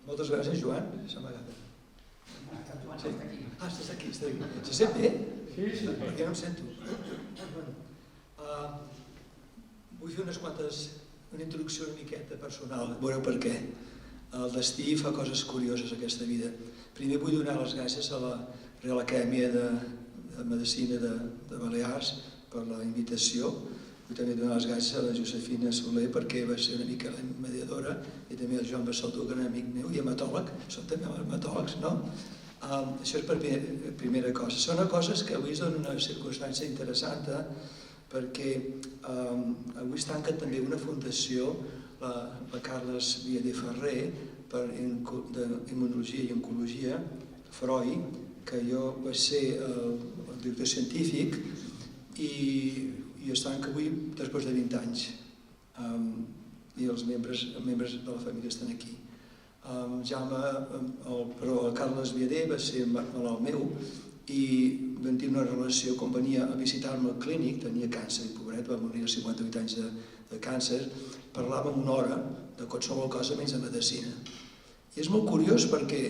Moltes gràcies, Joan. S'ha amagat. Estàs aquí. Se sent bé? Sí. Perquè no em sento. Vull fer una introducció una miqueta personal. Veureu per què. El destí fa coses curioses a aquesta vida. Primer vull donar les gràcies a la Real Acadèmia de Medicina de Balears per la invitació. Vull també donar les gràcies a la Josefina Soler perquè va ser una mica la mediadora i també al Joan Bassaldó, que era un amic meu i hematòleg. Són també hematòlegs, no? Això és per primera cosa. Segona cosa és que avui es dona una circumstància interessant perquè avui es tanca també una fundació, la Carles Viader Ferrer, d'Immunologia i Oncologia, FROI, que jo vaig ser el director científic i es tanca avui després de 20 anys. I els membres de la família estan aquí. El Carles Viader va ser malalt meu i vam tenir una relació quan venia a visitar-me al clínic, tenia càncer, i pobret, va morir als 58 anys de càncer, parlàvem una hora de qualsevol cosa menys de medicina. I és molt curiós perquè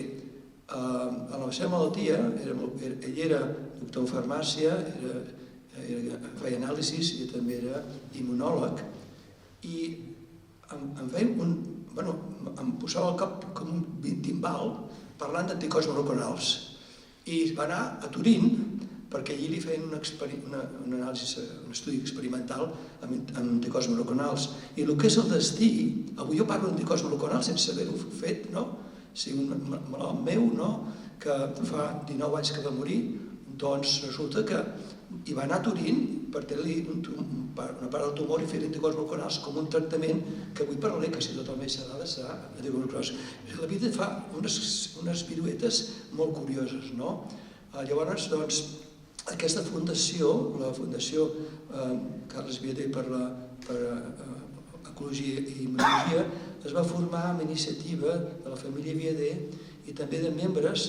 a la seva malaltia, ell era doctor en farmàcia, feia anàlisis i també era immunòleg, i em posava al cap com un timbal parlant d'anticors monoclonals. I va anar a Turín perquè allí li feien un estudi experimental amb anticors monoclonals. I el que és el destí, avui jo parlo d'anticors monoclonals sense haver-ho fet, no? Si un malalt meu, que fa 19 anys que va morir, doncs resulta que hi va anar a Turín per tenir una part del tumor i fer anticors monoclonals com un tractament que avui parlaré, que si totalment serà anticors monoclonals. La vida fa unes piruetes molt curioses, no? Llavors, doncs, aquesta fundació, la Fundació Carles Viader per Ecologia i Immunologia, es va formar amb iniciativa de la família Viader i també de membres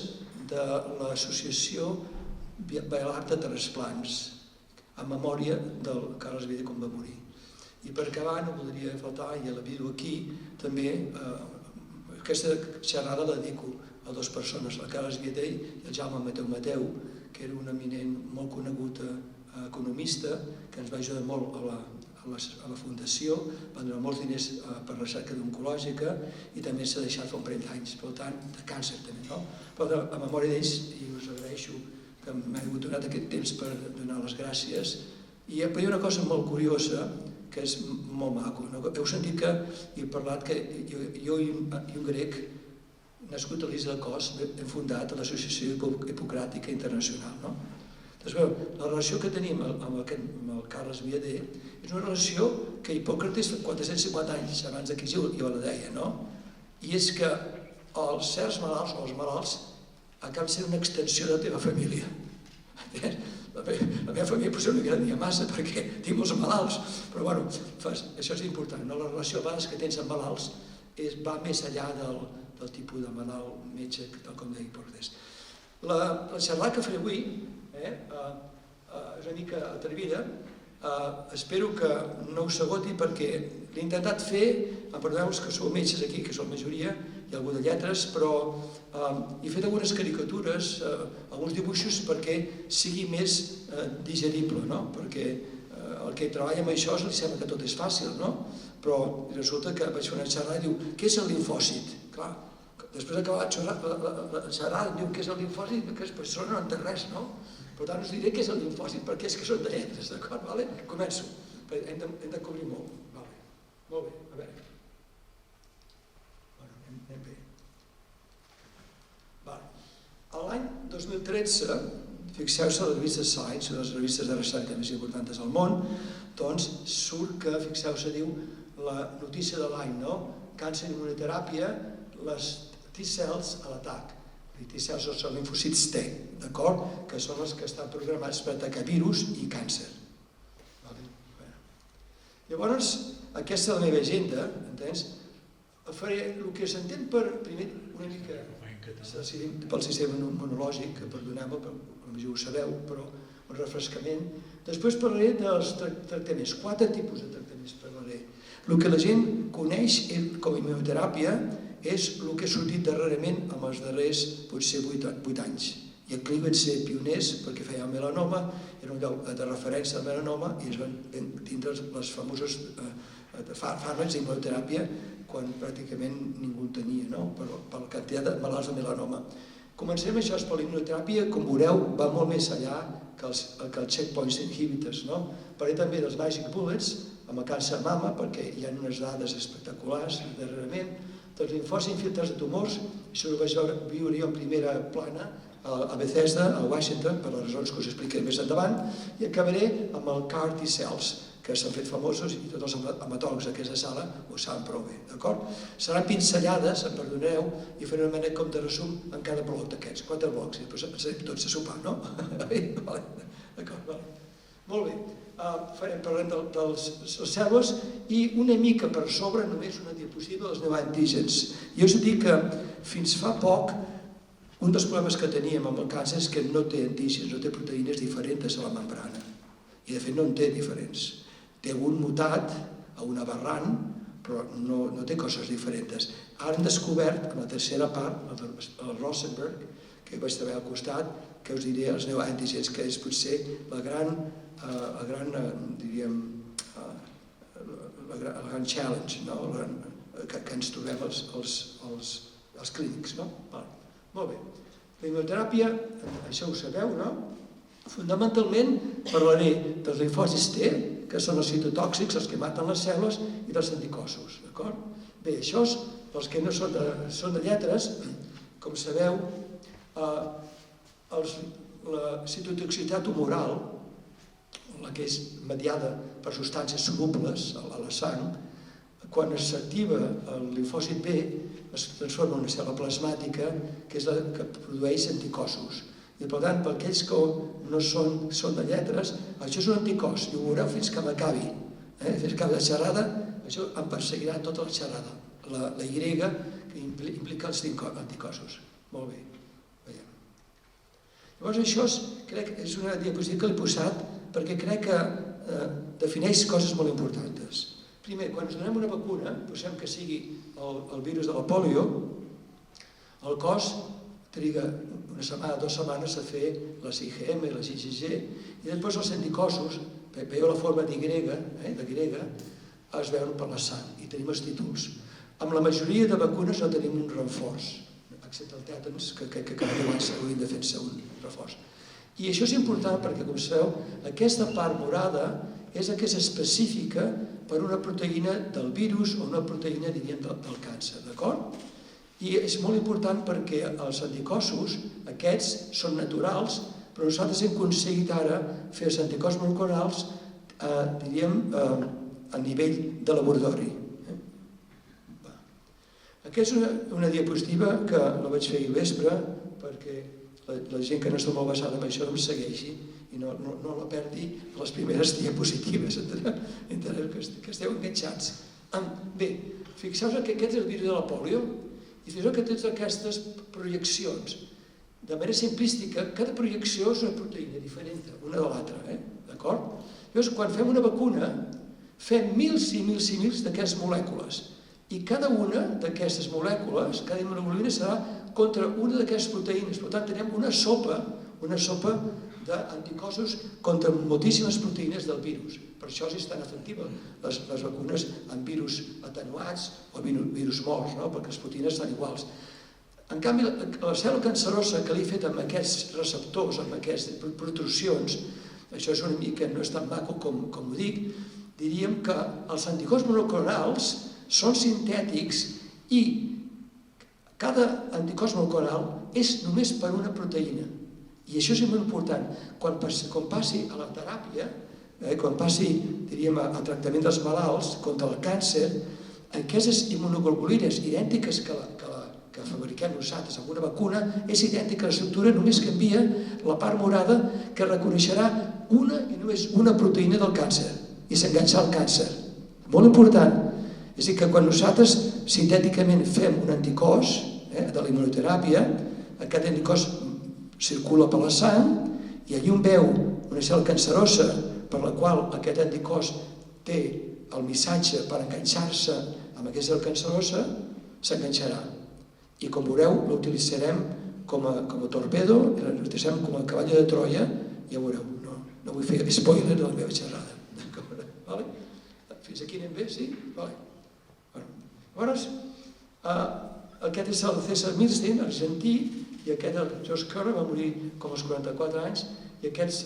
de l'associació Balear de Trasplants, en memòria del Carles Viader quan va morir. I per acabar, no voldria faltar, i la vido aquí, també aquesta xerrada la dedico a dues persones, la Carles Viader i el Jaume Mateu, que era un eminent, molt conegut economista, que ens va ajudar molt a la fundació, va donar molts diners per recerca oncològica i també s'ha deixat fa un parell d'anys, per tant, de càncer també, no? Però a memòria d'ells, i us agraeixo que m'heu donat aquest temps per donar les gràcies. I hi ha una cosa molt curiosa, que és molt maco. Heu sentit que he parlat que jo i un grec, nascut a l'Isla Kos, hem fundat l'Associació Hipocràtica Internacional. La relació que tenim amb el Carles Viader és una relació que Hipòcrates, 450 anys abans que jo la deia, i és que els certs malalts o els malalts acaben sent una extensió de la teva família. La meva família potser no m'agradaria massa perquè tinc molts malalts, però això és important. La relació a vegades que tens amb malalts va més enllà del tipus de malalt metge, tal com deia Hipòcrates. La xerrada que faré avui és una mica atrevida. Espero que no us s'agoti perquè l'he intentat fer, perdoneu-vos que sou metges aquí, que sou la majoria, hi ha algú de lletres, però he fet algunes caricatures, alguns dibuixos perquè sigui més digerible, perquè el que treballa amb això li sembla que tot és fàcil, però resulta que vaig fer una xerrada i diu, què és el limfòcit? Clar, després d'acabar la xerrada diu què és el limfòcit, que les persones no entenen res, per tant us diré què és el limfòcit perquè és que són de lletres, d'acord? Començo, hem de cobrir molt. Molt bé, a veure. Anem bé. L'any 2013, fixeu-se a la revista Science, una de les revistes de recerca més importants del món, doncs surt que, fixeu-se, diu la notícia de l'any, càncer i immunoteràpia, les T-cells a l'atac. Les T-cells són linfòcits T, d'acord? Que són els que estan programats per atacar virus i càncer. Llavors, aquesta és la meva agenda, entens? Faré el que s'entén per, primer, una mica pel sistema immunològic, que perdoneu-me, potser ho sabeu, però un refrescament. Després parlaré dels tractaments, 4 tipus de tractaments parlaré. El que la gent coneix com a immunoteràpia és el que ha sortit darrerament en els darrers, potser, 8 anys. I aquí van ser pioners perquè feien melanoma, era un lloc de referència al melanoma i es van tindre els famosos fàrmacs d'immunoteràpia quan pràcticament ningú en tenia, per la quantitat de malalts de melanoma. Comencem això per l'immunoteràpia, com veureu, va molt més enllà que els checkpoint inhibitors. Parlé també dels magic bullets, amb el càncer de mama, perquè hi ha unes dades espectaculars darrerament, dels linfòcits infiltrats de tumors, això ho vaig viure jo en primera plana, a Bethesda, a Washington, per les raons que us explicaré més endavant, i acabaré amb el CAR T-cells, que s'han fet famosos i tots els hematòlegs d'aquesta sala ho saben prou bé, d'acord? Seran pinzellades, em perdoneu, i faré una mena com de resum en cada bloc d'aquests, 4 blocs, i després ens anem tots a sopar, no? D'acord, molt bé. Parlem de les cèl·lules i una mica per sobre, només una diapositiva dels neoantígens. Jo us dic que fins fa poc un dels problemes que teníem amb el càncer és que no té antígens, no té proteïnes diferents a la membrana. I de fet no en té diferents. Té un mutat a un aberrant, però no té coses diferents. Ara han descobert, en la tercera part, el Rosenberg, que vaig treballar al costat, que us diré els neoantígens, que és potser el gran challenge que ens trobem els clínics. Molt bé. La immunoteràpia, això ho sabeu, no? Fundamentalment parlaré dels linfòcits T, que són els citotòxics, els que maten les cèl·lules, i dels anticossos, d'acord? Bé, això, els que no són de lletres, com sabeu, la citotoxicitat tumoral, la que és mediada per substàncies solubles a la sang, quan s'activa el linfòcit B, es transforma en una cèl·lula plasmàtica que és la que produeix anticossos. I per tant, per aquells que no són de lletres, això és un anticòs, i ho veureu fins que m'acabi. Fins que acabi la xerrada, això em perseguirà tota la xerrada. La Y, que implica els anticossos. Molt bé, veiem. Llavors això crec que és una diapositiva que l'he posat perquè crec que defineix coses molt importants. Primer, quan ens donem una vacuna, posem que sigui el virus de la polio, el cos triga una setmana, 2 setmanes a fer les IgM, les IgG, i després els anticossos, veieu la forma de grega, es veuen per la sang, i tenim els títols. Amb la majoria de vacunes no tenim un reforç, excepte el tètans, que abans hauríem de fer-se un reforç. I això és important perquè, com sabeu, aquesta part morada és la que és específica per una proteïna del virus o una proteïna, diríem, del càncer, d'acord? I és molt important perquè els anticossos, aquests, són naturals, però nosaltres hem aconseguit ara fer els anticossos monoclonals, diríem, a nivell de laboratori. Aquesta és una diapositiva que la vaig fer ahir al vespre perquè la gent que no està molt basada en això em segueixi i no la perdi a les primeres diapositives, que esteu enganxats. Bé, fixeu-vos que aquest és el virus de la polio i fixeu que totes aquestes projeccions, de manera simplística, cada projecció és una proteïna diferent una de l'altra, d'acord? Llavors, quan fem una vacuna, fem mils i mils i mils d'aquestes molècules i cada una d'aquestes molècules, cada immunoglobulina serà contra una d'aquestes proteïnes. Per tant, tenim una sopa d'anticossos contra moltíssimes proteïnes del virus. Per això és tan efectiva les vacunes amb virus atenuats o virus morts, perquè les proteïnes estan iguals. En canvi, la cèl·lula cancerosa que l'he fet amb aquests receptors, amb aquestes protrusions, això és una mica, no és tan maco com ho dic, diríem que els anticossos monoclonals són sintètics i cada anticòs monoclonal és només per una proteïna. I això és molt important. Quan passi a la teràpia, quan passi, diríem, al tractament dels malalts contra el càncer, aquestes immunoglobulines idèntiques que fabriquem nosaltres amb una vacuna és idèntica a l'estructura, només canvia la part morada que reconeixerà una i només una proteïna del càncer i s'enganxarà al càncer. Molt important. És a dir, que quan nosaltres sintèticament fem un anticòs de la immunoteràpia, aquest anticòs circula per la sang i allí on veu una cèl·lula cancerosa per la qual aquest anticòs té el missatge per enganxar-se amb aquesta cèl·lula cancerosa, s'enganxarà. I com veureu, l'utilitzarem com a torpedo, l'utilitzarem com a cavall de Troia, ja veureu, no vull fer spoiler de la meva xerrada. Fins aquí anem bé, sí? Llavors, aquest és el César Milstein, argentí, i aquest, el George Kerr, va morir com als 44 anys, i aquests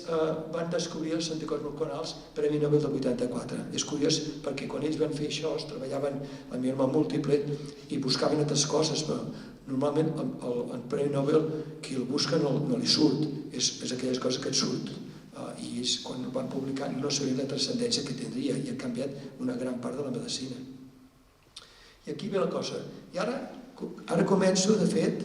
van descobrir els anticosmoconals Premi Nobel del 84. És curiós perquè quan ells van fer això, es treballaven en mieloma múltiple i buscaven altres coses, però normalment el Premi Nobel, qui el busca no li surt, és aquelles coses que et surt. I quan ho van publicar no sabien la transcendència que tindria i ha canviat una gran part de la medicina. I aquí ve la cosa. I ara començo, de fet,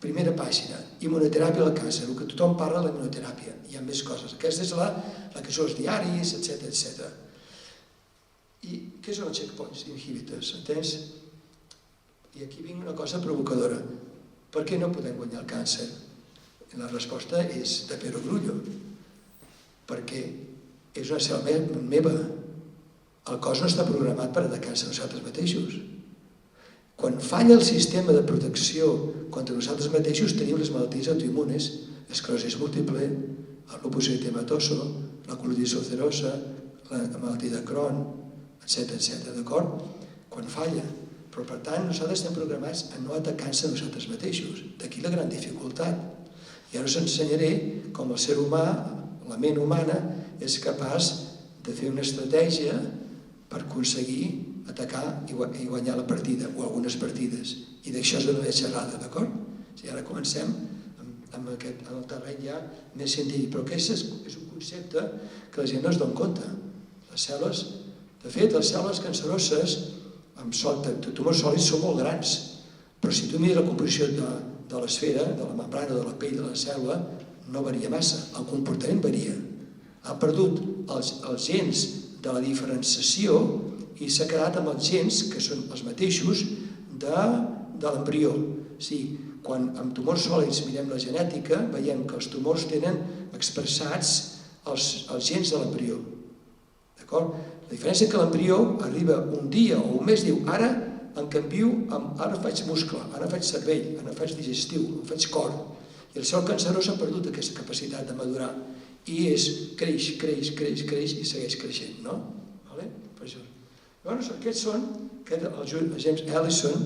primera pàgina, immunoteràpia del càncer, el que tothom parla de la immunoteràpia. Hi ha més coses. Aquesta és la que són els diaris, etc. I què són els checkpoints inhibitors? Entens? I aquí vinc una cosa provocadora. Per què no podem guanyar el càncer? La resposta és de perogrullo. Perquè és una cel·la meva. El cos no està programat per atacar-se a nosaltres mateixos. Quan falla el sistema de protecció contra nosaltres mateixos, tenim les malalties autoimmunes, esclerosi múltiple, el lupus eritematoso, la colitis ulcerosa, la malaltia de Crohn, etc. D'acord? Quan falla. Però, per tant, nosaltres estem programats a no atacar-se a nosaltres mateixos. D'aquí la gran dificultat. I ara us ensenyaré com el ser humà, la ment humana, és capaç de fer una estratègia per aconseguir atacar i guanyar la partida, o algunes partides. I d'això és la meva xerrada, d'acord? Ara comencem amb el terreny ja més científic, però aquest és un concepte que la gent no es dona compte. Les cèl·lules, de fet, les cèl·lules canceroses amb tumors sòlids són molt grans, però si tu mires la composició de l'esfera, de la membrana, de la pell de la cèl·lula, no varia massa, el comportament varia. Ha perdut els gens de la diferenciació i s'ha quedat amb els gens, que són els mateixos, de l'embrió. O sigui, quan amb tumors sòlids mirem la genètica, veiem que els tumors tenen expressats els gens de l'embrió. D'acord? La diferència és que l'embrió arriba un dia o un mes, diu, ara em canvio, ara faig muscle, ara faig cervell, ara faig digestiu, faig cor. I el cel cancerós ha perdut aquesta capacitat de madurar. I creix i segueix creixent, no? Per això. Llavors, aquests són, el James Ellison,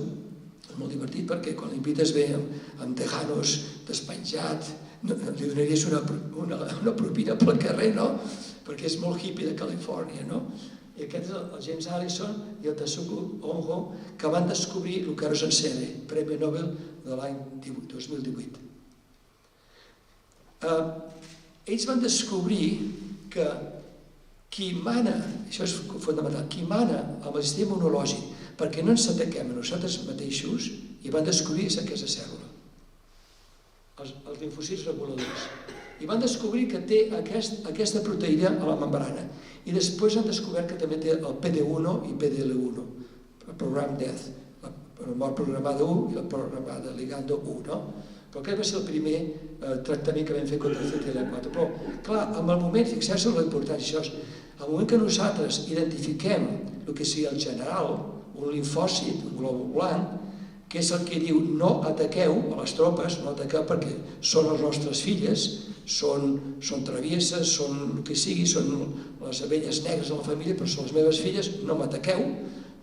és molt divertit perquè quan l'invites bé amb tejanos despenjat, li donaries una propina pel carrer, no? Perquè és molt hippie de Califòrnia, no? I aquest és el James Ellison i el Tasuku Hongo, que van descobrir el que ara us ensenyaré, Premi Nobel de l'any 2018. Ells van descobrir que qui mana, això és fonamental, qui mana amb el sistema immunològic perquè no ens ataquem a nosaltres mateixos, i van descobrir aquesta cèl·lula, els limfòcits reguladors. I van descobrir que té aquesta proteïna a la membrana. I després han descobert que també té el PD-1 i PDL1, el program DEath, la mort programada 1 i la programada ligando 1, no? Però aquest va ser el primer tractament que vam fer contra el CTLA4. Però, clar, en el moment, fixeu-vos la importància d'això, al moment que nosaltres identifiquem el que sigui el general, un limfòcit, un glòbul blanc, que és el que diu no ataqueu a les tropes, no ataqueu perquè són les nostres filles, són travieses, són el que sigui, són les abelles negres de la família, però són les meves filles, no m'ataqueu,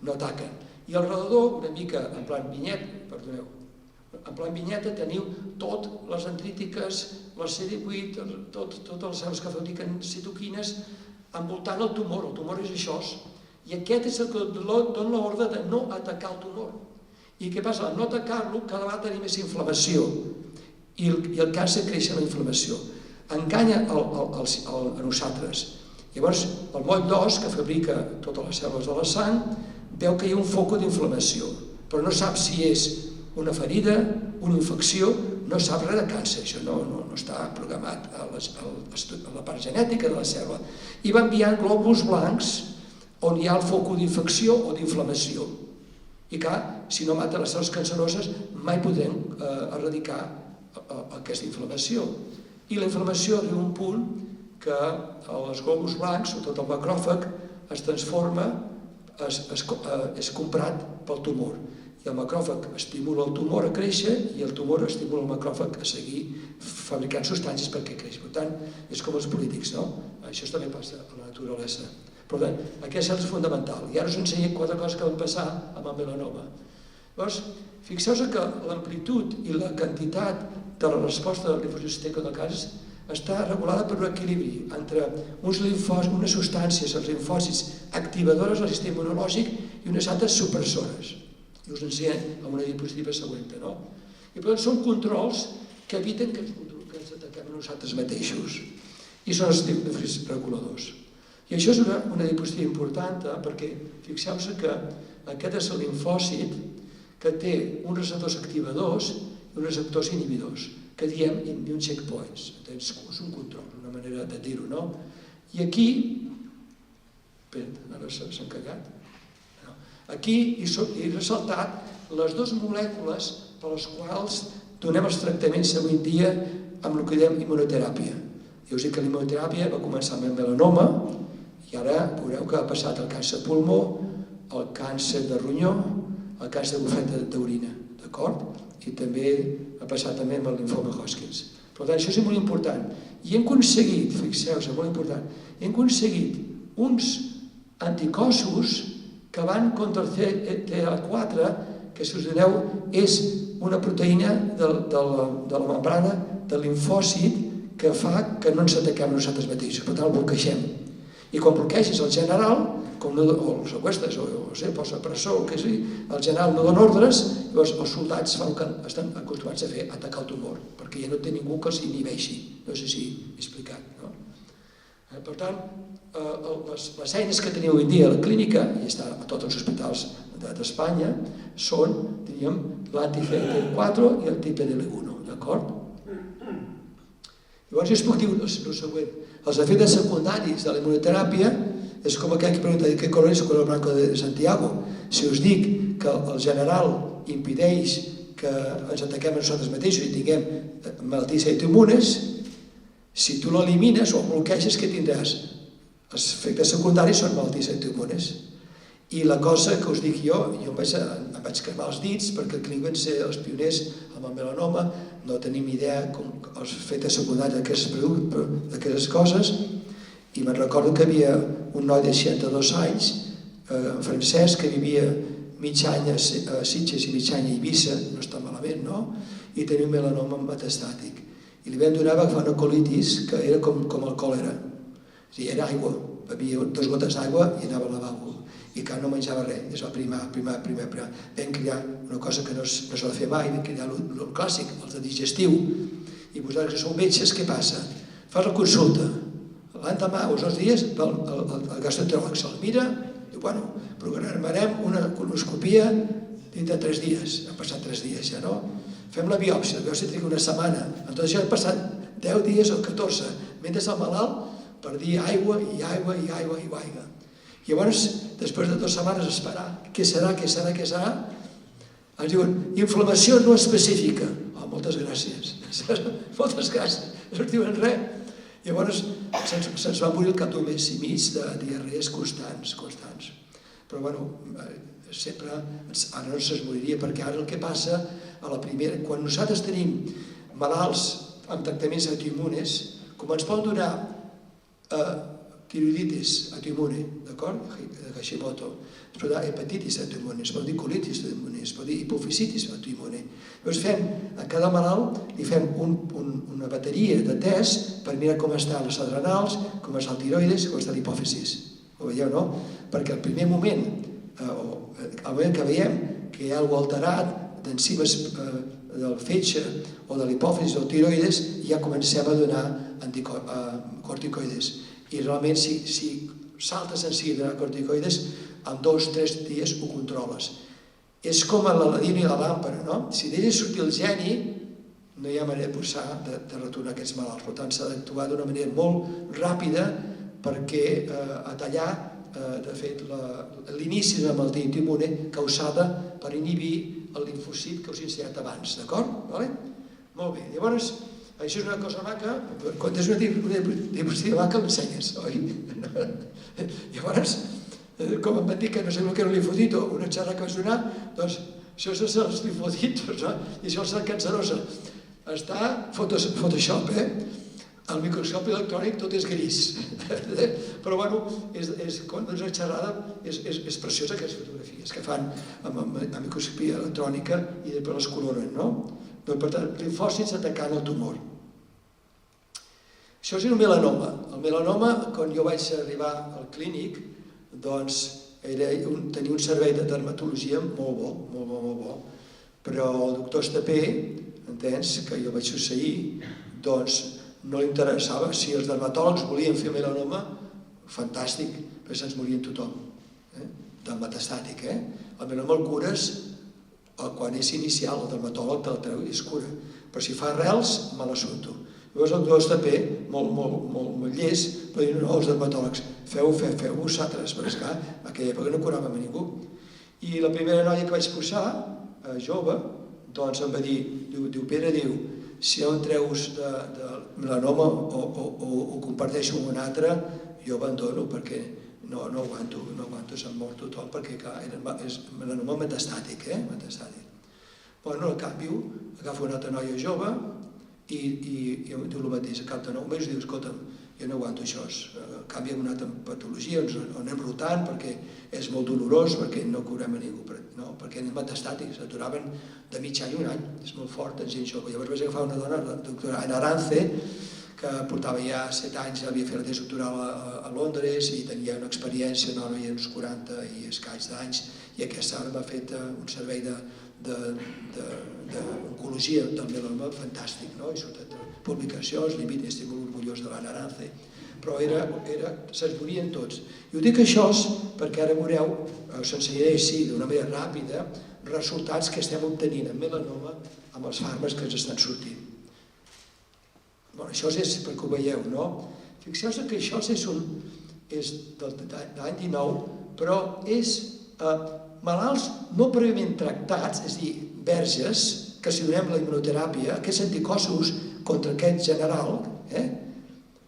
no ataquen. I al redador, una mica en plan vinyeta, teniu totes les dendrítiques, les CD8, totes les cèl·lules que fabriquen citoquines envoltant el tumor és això. I aquest és el que dona l'ordre de no atacar el tumor. I què passa? Al no atacar-lo, cada vegada tenim més inflamació i el càncer creix en la inflamació. Enganya a nosaltres. Llavors, el moll d'os, que fabrica totes les cèl·lules de la sang, veu que hi ha un foc d'inflamació, però no sap si és una ferida, una infecció, no sap res de càncer, això no està programat a la part genètica de la cèl·lula. I va enviant glòbuls blancs on hi ha el foc d'infecció o d'inflamació. I clar, si no mata les cèl·lules canceroses, mai podrem erradicar aquesta inflamació. I la inflamació arriba a un punt que els glòbuls blancs, sobretot el macròfag, es transforma, és comprat pel tumor. i el macròfag estimula el tumor a créixer i el tumor estimula el macròfag a seguir fabricant substàncies perquè creix. Per tant, és com els polítics, no? Això també passa a la naturalesa. Per tant, aquest és fonamental. I ara us ensenyo 4 coses que van passar amb el melanoma. Llavors, fixeu-vos que l'amplitud i la quantitat de la resposta de la linfocitos T contra el càncer està regulada per un equilibri entre unes substàncies, els linfòcits activadores del sistema immunològic i unes altres supressores. I us ensenyem en una diapositiva següent. I per tant són controls que eviten que ens ataquem a nosaltres mateixos. I són els linfòcits reguladors. I això és una diapositiva important perquè fixeu-vos que aquest és el linfòcit que té uns receptors activadors i uns receptors inhibidors, que diem immune checkpoints. És un control, una manera de dir-ho, no? I aquí... Espera, ara s'han cagat. Aquí he ressaltat les 2 molècules per les quals donem els tractaments avui dia amb el que diem immunoteràpia. Ja us dic que la immunoteràpia va començar amb el melanoma i ara veureu que ha passat el càncer de pulmó, el càncer de ronyó, el càncer de bufeta d'orina, d'acord? I també ha passat també amb el linfoma Hodgkins. Per tant, això és molt important. I hem aconseguit, fixeu-vos, molt important, hem aconseguit uns anticossos que van contra el TLA4, que si us doneu és una proteïna de la membrana del linfòcit que fa que no ens ataquem nosaltres mateixos, per tant el bloquegem. I quan bloqueges el general, o el seqüestres, o posa presó, el general no dona ordres, llavors els soldats estan acostumats a fer atacar el tumor, perquè ja no té ningú que els inhibeixi. No sé si he explicat. Per tant, les eines que teniu avui dia a la clínica, i està a tots els hospitals d'Espanya, són, diríem, l'anti-CTLA4 i el TPDL1, d'acord? Llavors jo us puc dir el següent. Els efectes secundaris de la immunoteràpia és com aquell que pregunta què color és el color blanco de Santiago. Si us dic que el general impedeix que ens ataquem a nosaltres mateixos i tinguem malalties autoimmunes, si tu l'elimines o el bloqueges, què tindràs? Els efectes secundaris són malalties autoimmunes. I la cosa que us dic jo em vaig cremar els dits perquè aquí van ser els pioners amb el melanoma, no tenim idea els efectes secundaris d'aquestes coses, i me'n recordo que hi havia un noi de 62 anys, francès, que vivia mig any a Sitges i mig any a Eivissa, no està malament, no? I tenia un melanoma metastàtic. I li vam donar agafar una colitis que era com el còlera. És a dir, era aigua, bevia 2 gotes d'aigua i anava al lavabo. I que no menjava res, es va primar. Vam crear una cosa que no s'ha de fer mai, vam crear el clàssic, el de digestiu. I vosaltres que sou metges, què passa? Fas la consulta. L'endemà o els 2 dies el gastroenteròleg se'l mira i diu, bueno, programarem una colonoscopia dintre de 3 dies. Han passat 3 dies ja, no? Fem la biòpsia triga una setmana. Entonces ja han passat 10 dies o 14. Mentre el malalt per dir aigua i aigua i aigua i aigua. I llavors, després de 2 setmanes, esperar. Què serà? Ens diuen, inflamació no específica. Oh, moltes gràcies. Moltes gràcies. No ens diuen res. Llavors, se'ns va morir al cap d'un mes i mig de diarrees constants. Però, bueno, sempre, ara no se'ns moriria, perquè ara el que passa, a la primera, quan nosaltres tenim malalts amb tractaments autoimmunes, com ens poden donar tiroiditis autoimmune, d'acord? Hashimoto. Es pot dir hepatitis autoimmune, es pot dir colitis autoimmune, es pot dir hipofisitis autoimmune. Llavors a cada malalt li fem una bateria de tests per mirar com estan les adrenals, com està el tiroides, com està l'hipòfisis. Ho veieu, no? Perquè al primer moment, al moment que veiem que hi ha alguna cosa alterat d'enzimes del fetge o de l'hipòfisis o del tiroides, ja comencem a donar corticoides. I realment, si saltes en seguida a corticoides, en 2-3 dies ho controles. És com l'Aladino i la làmpara, no? Si d'ell sortir el geni, no hi ha manera de retornar aquests malalts. Per tant, s'ha d'actuar d'una manera molt ràpida perquè a tallar, de fet, l'inici d'una malaltia autoimmune causada per inhibir el linfocit que us he ensenyat abans, d'acord? Molt bé, llavors, això és una cosa maca, quan és una diapositiva maca l'ensenyes, oi? Llavors, com em van dir que no sabia el que era un linfocit o una xarra que vaig donar, doncs Això és els linfocitos, no? I això és la cancerosa. Està Photoshop, el microscopi electrònic tot és gris. Però bueno, quan és una xerrada, és preciosa aquestes fotografies que fan amb microscopia electrònica i després les coloren, no? Per tant, linfòcits atacant el tumor. Això és el melanoma. El melanoma, quan jo vaig arribar al clínic, doncs tenia un servei de dermatologia molt bo, però el doctor Estapé, entens, que jo vaig succeir, doncs no li interessava. Si els dermatòlegs volien fer melanoma, fantàstic, però se'ns morien tothom, del metastàtic. El melanoma el cures quan és inicial, el dermatòleg te'l treu i es cura, però si fa arrels, me la surto. Llavors el doctor Estapé, molt llest, va dir, no, els dermatòlegs, feu vosaltres, perquè esclar, en aquella època no curàvem a ningú. I la primera noia que vaig posar, jove, doncs em va dir, diu, Pere, si no em treus de melanoma o comparteixo amb un altre, jo abandono perquè no aguanto, se'm mor tothom, perquè és melanoma metastàtic, Bueno, al canvi, agafo una altra noia jove i diu el mateix, al cap de 9 mesos diu, escolta'm, jo no aguanto això, al canvi hem anat amb patologia, on anem rotant perquè és molt dolorós, perquè no curem a ningú, perquè eren metastàtics, aturaven de mig any a un any, és molt fort en gent jove. Llavors vaig agafar una dona, la doctora Ana Arance, que portava ja 7 anys, havia fet la tesi doctoral a Londres i tenia una experiència, no hi ha uns 40 i escaig d'anys, i aquesta ara m'ha fet un servei d'oncologia del melanoma fantàstic, no? I surten publicacions, estic molt orgullós de l'Anna Arance, però se'ns morien tots. I ho dic això perquè ara veureu, s'ensenyaré així d'una manera ràpida, resultats que estem obtenint en melanoma amb els fàrmacs que ens estan sortint. Això és perquè ho veieu, no? Fixeu-vos que això és de l'any 19, però és malalts no prèviament tractats, és a dir, verges, que si donem la immunoteràpia, aquests anticossos contra aquest general,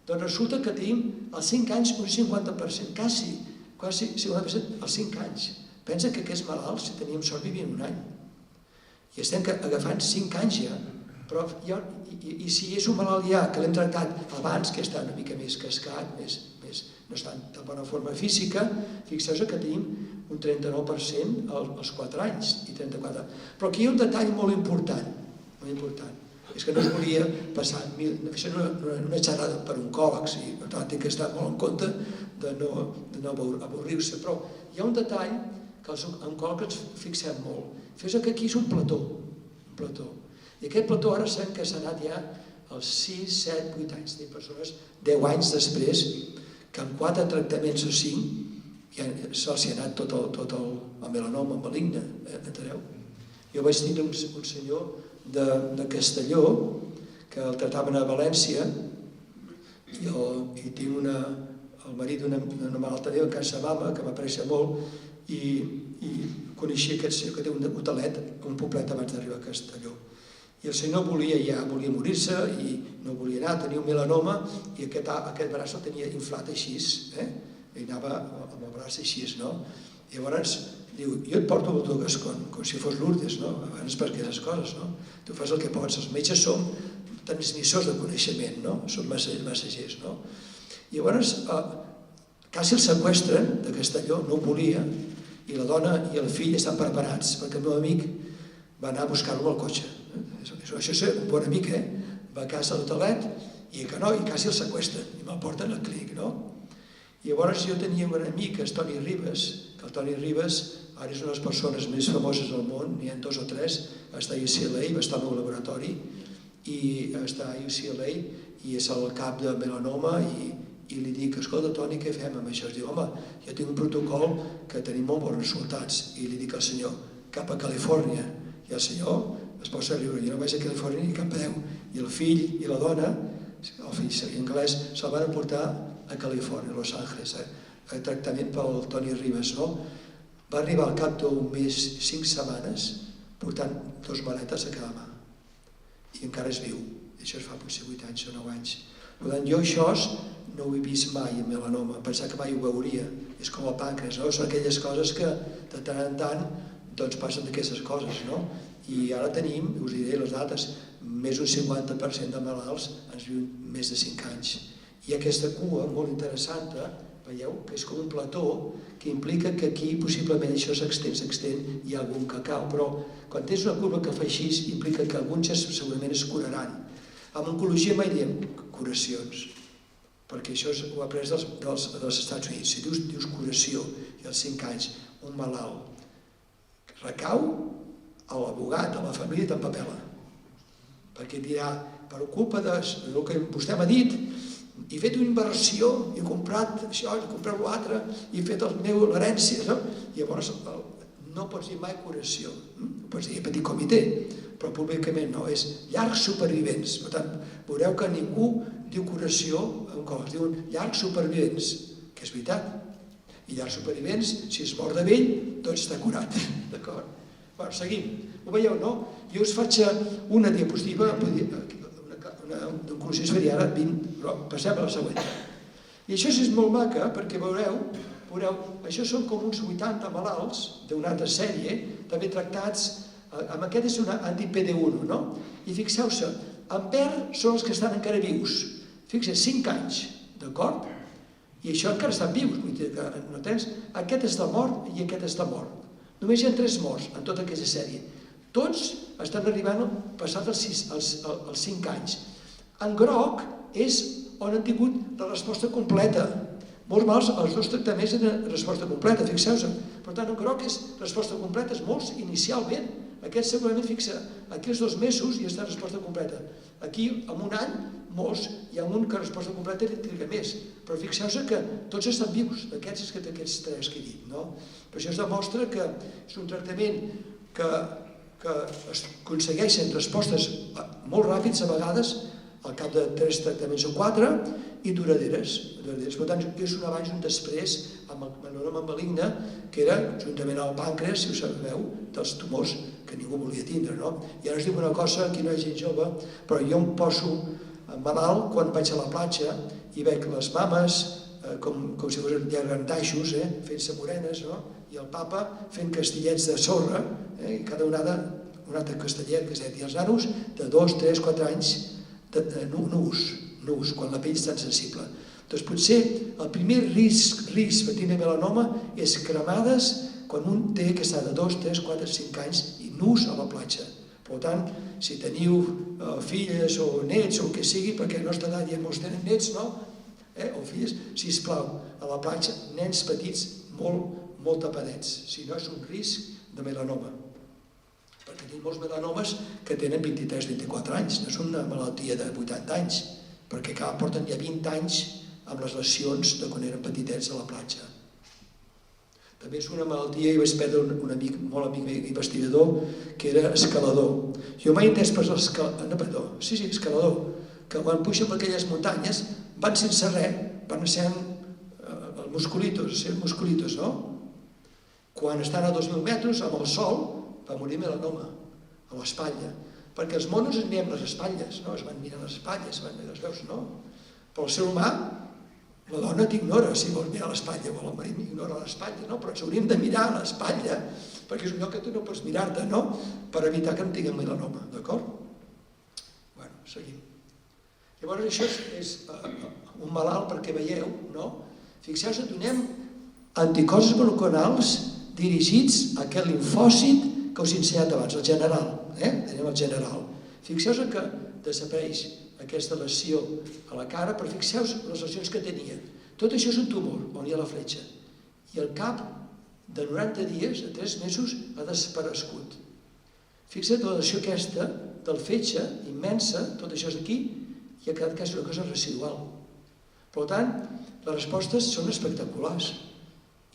doncs resulta que tenim als 5 anys un 50%, quasi 50% als 5 anys. Pensa que aquests malalts, si teníem sort, vivien un any. I estem agafant 5 anys ja. I si és un malalt ja que l'hem tractat abans, que està una mica més cascat, no està en tan bona forma física, fixeu-vos que tenim un 39% als 4 anys i 34. Però aquí hi ha un detall molt important, és que no es volia passar, això no és una xerrada per oncòlegs, i per tant té que estar molt en compte de no avorrir-se, però hi ha un detall que els oncòlegs ens fixem molt. Fes que aquí és un plató, i aquest plató ara sabem que s'ha anat ja als 6, 7, 8 anys, tenim persones 10 anys després que amb 4 tractaments o 5 se'ls ha anat tot el melanoma maligne, enteneu? Jo vaig tenir un senyor de Castelló que el tractaven a València i tinc el marit d'una malalta meva, càncer de mama, que m'apareixia molt, i coneixia aquest senyor que té un hotelet, un poblet abans d'arribar a Castelló. I el senyor volia morir-se i no volia anar, tenia un melanoma i aquest braç el tenia inflat així, i anava amb el braç així, no? I llavors diu, jo et porto botugues com si fos Lourdes, no? Abans per aquestes coses, no? Tu fas el que pots, els metges som transmissors de coneixement, no? Som massagers, no? I llavors quasi el seqüestren de Castelló, no ho volia, i la dona i el fill estan preparats perquè el meu amic va anar a buscar-lo al cotxe. Això és un bon amic, va a casa de l'hotelet i quasi el seqüestren i me'l porten al clínic, no? I llavors jo tenia un amic, que és Toni Ribes, que el Toni Ribes ara és una de les persones més famoses del món, n'hi ha 2 o 3, està a UCLA, va estar al meu laboratori, i està a UCLA i és el cap de melanoma i li dic, escolta Toni, què fem amb això? Es diu, home, jo tinc un protocol que tenim molt bons resultats, i li dic al senyor, cap a Califòrnia, i el senyor es posa a riure, jo no vaig a Califòrnia ni cap a Déu, i el fill i la dona, el fill sabia anglès, se'l van portar a Califòrnia, a Los Angeles, a tractament pel Toni Ribes, no? Va arribar al cap d'un mes, 5 setmanes, portant 2 maletes a cada mà, i encara es viu, això es fa potser 8 anys o 9 anys. Per tant, jo això no ho he vist mai en melanoma, pensar que mai ho veuria, és com el pàncreas, no? Són aquelles coses que de tant en tant doncs passen d'aquestes coses, no? I ara tenim, us diré les dates, més d'un 50% de malalts ens viuen més de 5 anys. Hi ha aquesta cua molt interessant, veieu, que és com un plató, que implica que aquí possiblement això s'extén, hi ha algun que cau, però quan tens una curva que fa així, implica que alguns segurament es curaran. En oncologia mai diem curacions, perquè això ho he après dels Estats Units. Si dius curació i als 5 anys un malalt recau, l'abogat, a la família t'empapela, perquè dirà, per culpa del que vostè m'ha dit, he fet una inversió, he comprat això, he comprat l'altre, he fet l'herència, no? Llavors no pots dir mai curació, pots dir petit comitè, però públicament no, és llargs supervivents. Per tant, veureu que ningú diu curació en cos, diuen llargs supervivents, que és veritat. I llargs supervivents, si es mor de vell, doncs està curat, d'acord? Bueno, seguim. Ho veieu, no? Jo us faig una diapositiva, d'oncologia esferiana, 20, però passem a la següent. I això és molt maca, perquè veureu, això són com uns 80 malalts d'una altra sèrie, també tractats, amb aquest és un anti-PD1, no? I fixeu-se, en verd són els que estan encara vius. Fixeu, 5 anys, d'acord? I això encara estan vius, vull dir que no tens... Aquest està mort i aquest està mort. Només hi ha 3 morts en tota aquesta sèrie. Tots estan arribant passat els 5 anys. En groc és on han tingut la resposta completa. Molts mals, els 2 tractaments tenen resposta completa, fixeu-se. Per tant, en groc és resposta completa, és molts inicialment. Aquest segurament fixa aquí els 2 mesos i està en resposta completa. Aquí, en un any, molts, hi ha un que resposta completa triga més. Però fixeu-se que tots estan vius, aquests 3 que he dit. Per això es demostra que és un tractament que es aconsegueixen respostes molt ràpids, a vegades, al cap de 3 tractaments o 4, i duraderes. Per tant, és un abans i un després amb el melanoma maligne, que era, juntament al pàncreas, si ho sabeu, dels tumors que ningú volia tindre. I ara us dic una cosa, aquí no hi ha gent jove, però jo em poso malalt quan vaig a la platja i veig les mames com si fossin llargantaixos, fent-se morenes, i el papa fent castillets de sorra, i cada onada un altre castellet, i els nanos de 2, 3, 4 anys nus, quan la pell és tan sensible. Doncs potser el primer risc per tindre melanoma és cremades quan un té que està de 2, 3, 4, 5 anys i nus a la platja. Per tant, si teniu filles o nets o el que sigui, perquè a la nostra edat ja molts tenen nets, o filles, sisplau, a la platja, nens petits molt tapadets, si no és un risc de melanoma. Perquè tenim molts melanomes que tenen 23-24 anys, no és una malaltia de 80 anys, perquè porten ja 20 anys amb les lesions de quan eren petitets a la platja. També és una malaltia, i vaig perdre un amic, molt amic investigador, que era escalador. Jo m'he entès per escalador, que quan pugen per aquelles muntanyes van sense res, van sent musculitos, no? Quan estan a 2.000 metres, amb el sol, va morir melanoma, a l'espatlla. Perquè els monos es miren les espatlles, es van mirant les espatlles, les veus, no? Però el ser humà, la dona t'ignora si vols mirar l'espatlla, o el marit ignora l'espatlla, no? Però ens hauríem de mirar a l'espatlla, perquè és un lloc que tu no pots mirar-te, no? Per evitar que no tinguem melanoma, d'acord? Bueno, seguim. Llavors això és un malalt perquè veieu, no? Fixeu-vos, donem anticossos monoclonals dirigits a aquest linfòcit que us he ensenyat abans, el general. Tenim el general. Fixeu-vos que desapareix aquesta lesió a la cara, però fixeu-vos les lesions que tenia. Tot això és un tumor, on hi ha la fletxa. I al cap de 90 dies, de 3 mesos, ha desaparegut. Fixa't la lesió aquesta del fetge, immensa, tot això és aquí, i ha quedat quasi una cosa residual. Per tant, les respostes són espectaculars.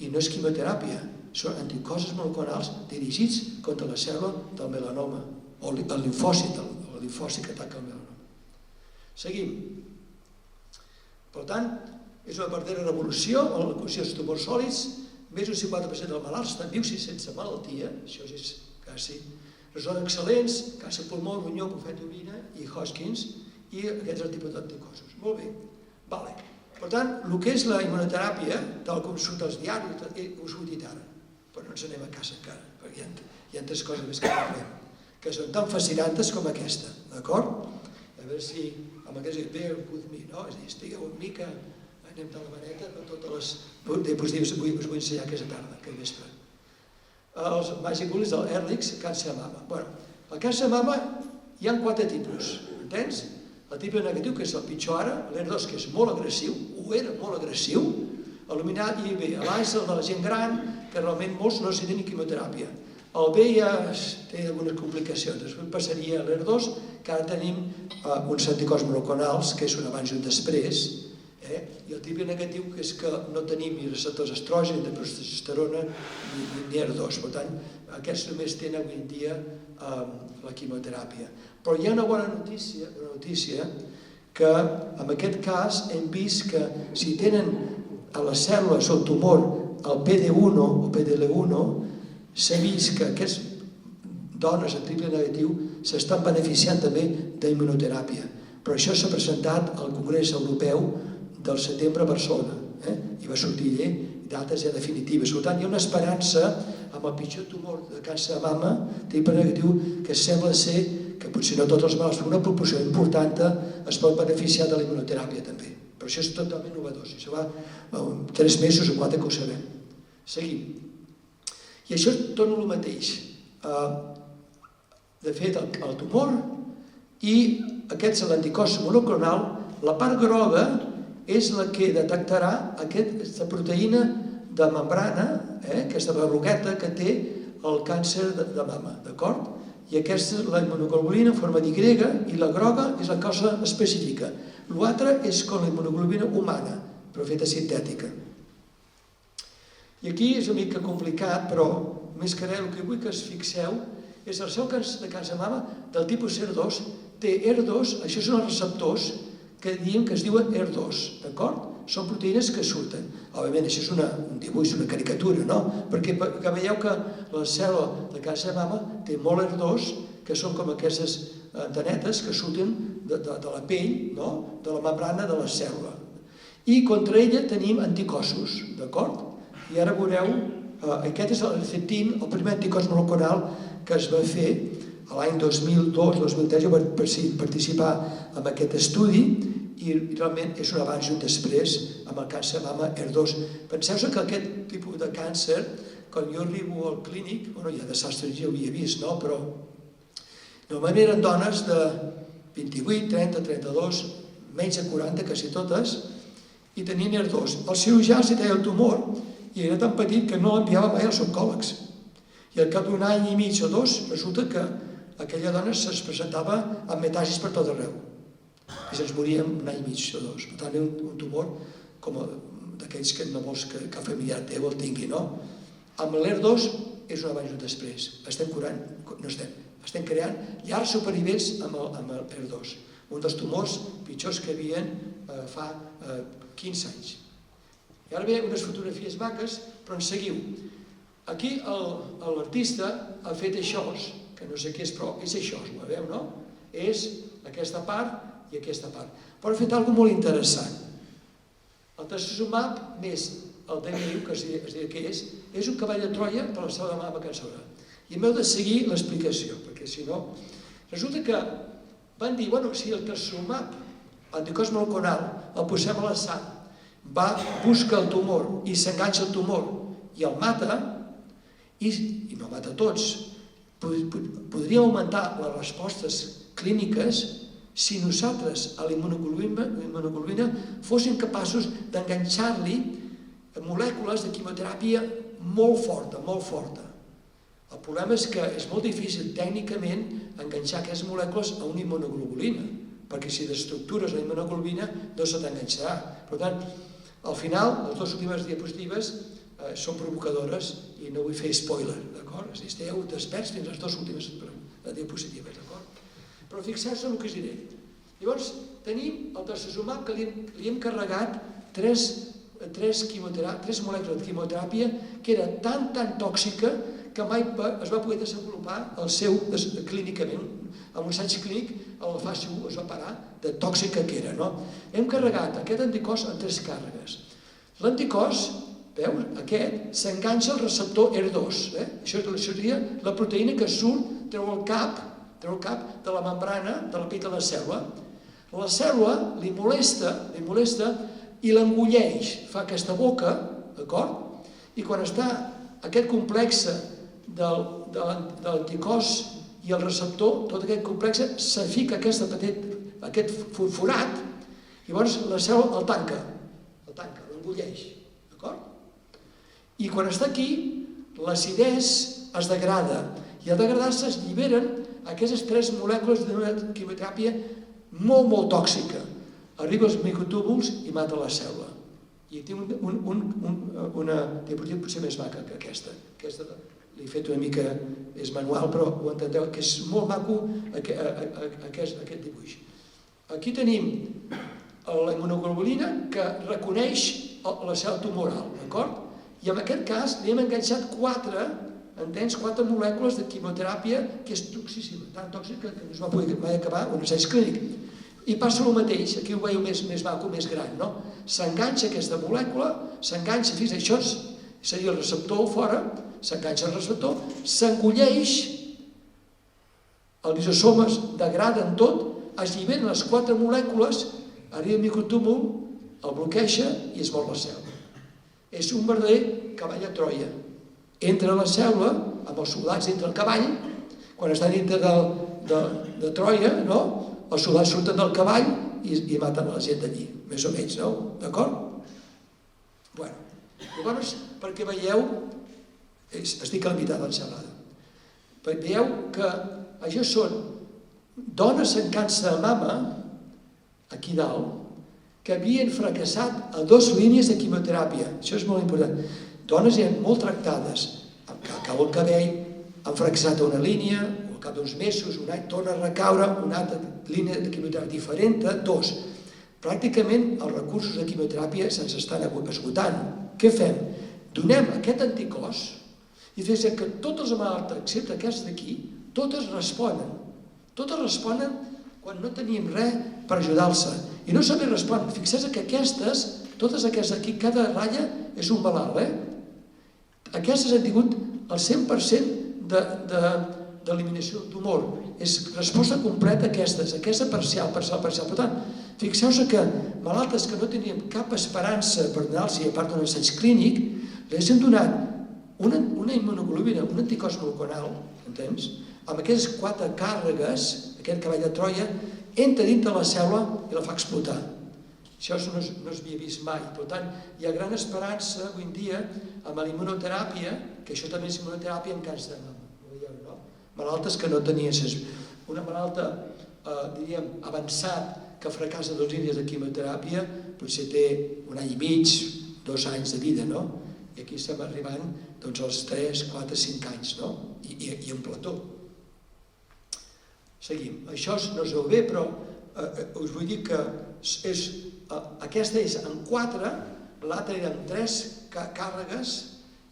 I no és quimioteràpia, són anticossos monoclonals dirigits contra la cèl·lula del melanoma, o el linfòcit que ataca el melanoma. Seguim. Per tant, és una verdadera revolució en la qüestió dels tumors sòlids, més d'un 50% dels malalts estan vius i sense malaltia, això és quasi. Resultats excel·lents, càncer pulmó, ronyó, bufet d'orina i Hodgkins, i aquests tipus d'anticossos. Molt bé. Per tant, el que és la immunoteràpia, tal com surt als diaris, us ho he dit ara, però no ens anem a casa encara. hi ha 3 coses més que parlem, que són tan fascinantes com aquesta, d'acord? A veure si amb aquest bear with me, no? És a dir, estigueu amb mi que anem de la maneta per totes les diapositives que us vull ensenyar aquesta tarda, aquest vespre. Els Magic Bullets del Ehrlich, càncer de mama. Bé, el càncer de mama hi ha 4 tipus, entens? El tipus negatiu, que és el pitjor ara, l'ER2, que és molt agressiu, ho era molt agressiu, il·luminat, i bé, l'AS, el de la gent gran, que realment molts no necessiten ni quimioteràpia. El B ja té algunes complicacions, després passaria a l'ER2, que ara tenim uns anticorps monoclonals, que és un abans i un després, i el tipus negatiu, que és que no tenim ni receptors estrògens, ni progesterona, ni ER2. Per tant, aquests només tenen avui en dia la quimioteràpia. Però hi ha una bona notícia, que en aquest cas hem vist que si tenen a les cèl·lules o el tumor el PD1 o PDL1, s'ha vist que aquestes dones amb triple negatiu s'estan beneficiant també d'immunoteràpia. Però això s'ha presentat al Congrés Europeu del setembre a Barcelona, i va sortir dates ja definitives. Per tant, hi ha una esperança amb el pitjor tumor de càncer de mama, triple negatiu, que sembla ser que potser no tots els malalts, però una proporció important es pot beneficiar de la immunoteràpia també. Però això és totalment novedós. Això va 3 mesos o 4 que ho sabem. Seguim. I això torna el mateix. De fet, el tumor i aquests l'anticòs monoclonal, la part groga és la que detectarà aquesta proteïna de membrana, aquesta berrugueta que té el càncer de mama, d'acord? I aquesta és la immunoglobulina en forma d'Y i la groga és la cosa específica. L'altre és com la immunoglobulina humana, però feta sintètica. I aquí és una mica complicat, però més que res el que vull que es fixeu és el seu càncer de mama del tipus ER2 té ER2, això són els receptors que diem que es diuen ER2, d'acord? Són proteïnes que surten. Òbviament, això és un dibuix, una caricatura, no? Perquè veieu que la cèl·lula de càncer de mama té molt ER2, que són com aquestes antenetes que surten de la pell, de la membrana de la cèl·lula. I contra ella tenim anticossos, d'acord? I ara veureu, aquest és el Herceptin, el primer anticòs monoclonal que es va fer l'any 2002-2003. Jo vaig participar en aquest estudi i realment és un abans i un després amb el càncer de mama ER2. Penseu-vos que aquest tipus de càncer, quan jo arribo al clínic, hi ha desastres, ja ho havia vist, però normalment eren dones de 28, 30, 32, menys de 40, quasi totes, i tenien ER2. El cirurgià els deia el tumor i era tan petit que no l'enviava mai als oncòlegs. I al cap d'un any i mig o 2 resulta que aquella dona es presentava amb metàstasis per tot arreu. I se'ns moria en un any i mig o 2. Per tant, era un tumor com d'aquells que no vols que cap familiar teu el tingui, no? Amb l'ER2 és un abans i un després. Estem creant llars supervivents amb l'ER2. Un dels tumors pitjors que hi havia fa 15 anys. I ara ve unes fotografies maques, però en seguiu. Aquí l'artista ha fet això, que no sé què és, però és això, ho veieu, no? És aquesta part i aquesta part. Però ha fet alguna cosa molt interessant. El trastuzumab més el DMU, que es diu que és un cavall de Troia per la cel·la de mama cancerosa. I m'heu de seguir l'explicació, perquè si no... Resulta que van dir, si el trastuzumab, l'anticòs monoclonal, el posem a la sang, va, busca el tumor i s'enganxa el tumor i el mata, i no mata tots, podríem augmentar les respostes clíniques si nosaltres a la immunoglobulina fóssim capaços d'enganxar-li molècules de quimioteràpia molt forta, molt forta. El problema és que és molt difícil tècnicament enganxar aquestes molècules a una immunoglobulina, perquè si destructures la immunoglobulina no se t'enganxarà. Per tant, al final, les dues últimes diapositives són provocadores i no vull fer spoiler, d'acord? És a dir, esteu desperts fins les dues últimes diapositives, d'acord? Però fixeu-vos en el que us diré. Llavors, tenim el trastuzumab que li hem carregat tres molècules de quimioteràpia que era tan tòxica que mai es va poder desenvolupar el seu clínicament. En un assaig clínic, a la fase 1 es va parar de tòxica que era. Hem carregat aquest anticòs en 3 càrregues. L'anticòs veus? Aquest s'enganxa al receptor ER2. Això seria la proteïna que surt, treu el cap de la membrana de la pell de la cèl·lula. La cèl·lula li molesta i l'engolleix, fa aquesta boca, d'acord? I quan està aquest complex de l'anticòs i el receptor, tot aquest complex se fica aquest forat i llavors la cèl·lula el tanca, l'engolleix, d'acord? I quan està aquí, l'acidesa es degrada i al degradar-se es lliberen aquestes 3 molècules d'una quimioteràpia molt tòxica. Arriba als microtúbuls i mata la cèl·lula. I té una diapositiva potser més maca que aquesta. Aquesta l'he fet una mica, és manual, però ho entendeu, que és molt maco aquest dibuix. Aquí tenim la immunoglobulina que reconeix la cèl·lula tumoral, d'acord? I en aquest cas li hem enganxat 4 molècules de quimioteràpia que és toxíssima, tan tòxica que no es va poder mai acabar un assaig clínic. I passa el mateix, aquí ho veieu més maco, més gran, no? S'enganxa aquesta molècula, s'enganxa, fins això seria el receptor fora, s'enganxa el receptor, s'engolleix, els lisosomes degraden tot, es lliberen les 4 molècules, arriba el microtúmul, el bloqueja i es mor la cèl·lula. És un verdader cavall a Troia. Entra a la cèl·lula, amb els soldats entra el cavall, quan estan dintre de Troia, no? Els soldats surten del cavall i maten la gent d'allí, més o menys, no? D'acord? Bueno, llavors, perquè veieu, estic a la meitat de la xerrada, veieu que això són dones amb càncer de mama, aquí dalt, que havien fracassat a 2 línies de quimioteràpia. Això és molt important. Dones ja molt tractades, cau el cabell, han fracassat a una línia, o al cap d'uns mesos, un any, torna a recaure una altra línia de quimioteràpia diferent de 2. Pràcticament els recursos de quimioteràpia se'ns estan esgotant. Què fem? Donem aquest anticòs i des que totes les malaltes, excepte aquestes d'aquí, totes responen. Totes responen quan no tenim res per ajudar-se. I no sabem respondre. Fixeu-vos que aquestes, totes aquestes aquí, cada ratlla és un malalt, Aquestes han tingut el 100% d'eliminació del tumor. És resposta completa aquestes, aquesta parcial. Per tant, fixeu-vos que malaltes que no teníem cap esperança per donar-los, a part d'un assaig clínic, els hem donat una immunoglobulina, un anticòs monoclonal, entens? Amb aquestes 4 càrregues, aquest cavall de Troia, entra dintre la cèl·lula i la fa explotar. Això no es havia vist mai. Per tant, hi ha gran esperança avui en dia amb la immunoteràpia, que això també és immunoteràpia en càncer de mama. Malaltes que no tenien... Una malalta, diríem, avançat, que fracassa 2 línies de quimioteràpia, potser té 1 any i mig, 2 anys de vida, no? I aquí estem arribant als 3, 4, 5 anys, no? I en plató. Seguim. Això no es veu bé, però us vull dir que aquesta és en 4, l'altra era en 3 càrregues,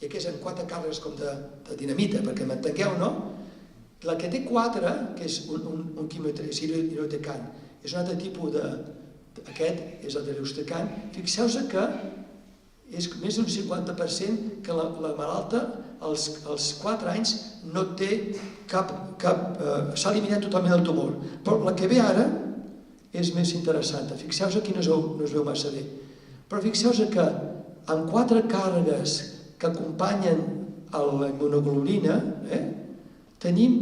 i aquesta és en 4 càrregues com de dinamita, perquè m'entengueu, no? La que té 4, que és un quimiotericant, és un altre tipus aquest és el de l'Eustecant. Fixeu-vos que és més d'un 50% que la malalta als 4 anys no té s'ha eliminat totalment el tumor. Però la que ve ara és més interessant. Fixeu-vos aquí no es veu massa bé. Però fixeu-vos que amb 4 càrregues que acompanyen la immunoglobulina tenim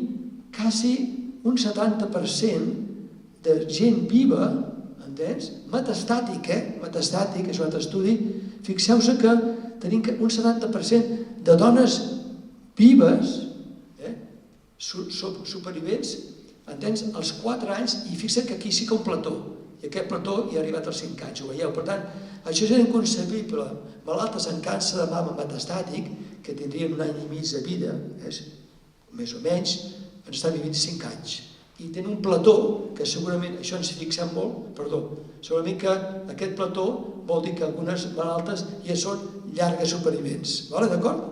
quasi un 70% de gent viva, entens? Metastàtic, metastàtic, és un altre estudi. Fixeu-vos que tenim un 70% de dones vives, supervivents, entens? Als 4 anys, i fixa't que aquí sí que un plató, i aquest plató hi ha arribat als 5 anys, ho veieu? Per tant, això és inconcebible. Malaltes amb càncer de mama metastàtic, que tindrien 1 any i mig de vida, més o menys, ens estan vivint 5 anys. I tenen un plató, que segurament, això ens fixem molt, segurament que aquest plató vol dir que algunes malaltes ja són llargues supervivents. D'acord?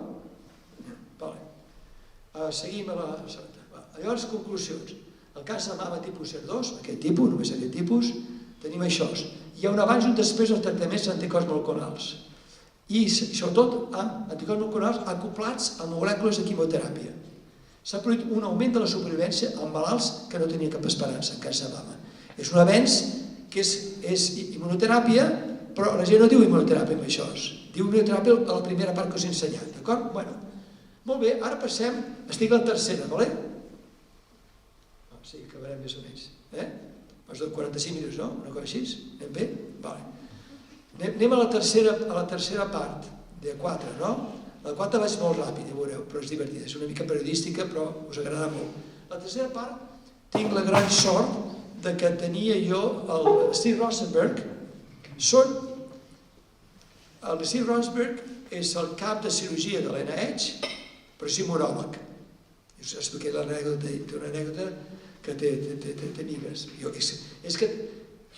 Seguim a la... Llavors, conclusions. El càncer de mama tipus SER2, aquest tipus, només aquest tipus, tenim això. Hi ha un abans i un després dels tractaments anticòs monoclonals. i sobretot amb anticorps monoclonals acoplats a molècules de quimioteràpia. S'ha produït un augment de la supervivència en malalts que no tenien cap esperança en càncer de mama. És un avenç que és immunoteràpia, però la gent no diu immunoteràpia amb això, diu immunoteràpia a la primera part que us he ensenyat, d'acord? Bueno, molt bé, ara passem, estic a la tercera, d'acord? Sí, acabarem més o menys. Ens donen 45 minuts, no? Una cosa així? Anem bé? Vale. Anem a la tercera part, de 4, no? La 4 vaig molt ràpid, ja veureu, però és divertida, és una mica periodística, però us agradarà molt. La tercera part, tinc la gran sort de que tenia jo el Steve Rosenberg. El Steve Rosenberg és el cap de cirurgia de l'NIH, però és immunòleg. Us expliqué l'anècdota, té una anècdota que té amigues. És que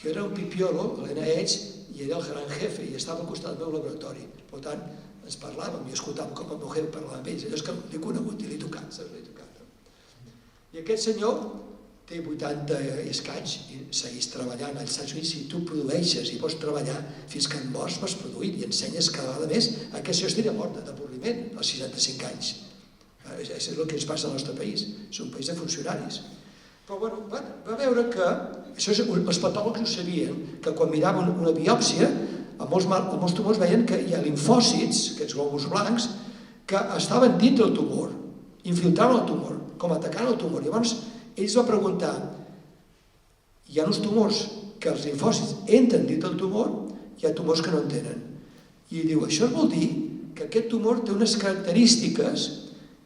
jo era un pipiolo a l'NIH i era el gran jefe i estava al costat del meu laboratori. Per tant, ens parlàvem i escoltàvem com el meu jefe parlava amb ells. Allò és que l'he conegut i l'he tocat, saps? L'he tocat. I aquest senyor té 80 i escaig i segueix treballant als Estats Units. Si tu produeixes i pots treballar fins que et mors, vas produint i ensenyes cada vegada més a que això estaria mort d'avorriment als 65 anys. Això és el que ens passa al nostre país. És un país de funcionaris. Però bueno, va veure que, els patòlegs ho sabien, que quan miraven una biòpsia, a molts tumors veien que hi ha linfòcits, aquests glòbuls blancs, que estaven dintre del tumor, infiltraven el tumor, com atacant el tumor. Llavors, ells van preguntar, hi ha uns tumors que els linfòcits entren dintre del tumor, hi ha tumors que no en tenen. I diu, això vol dir que aquest tumor té unes característiques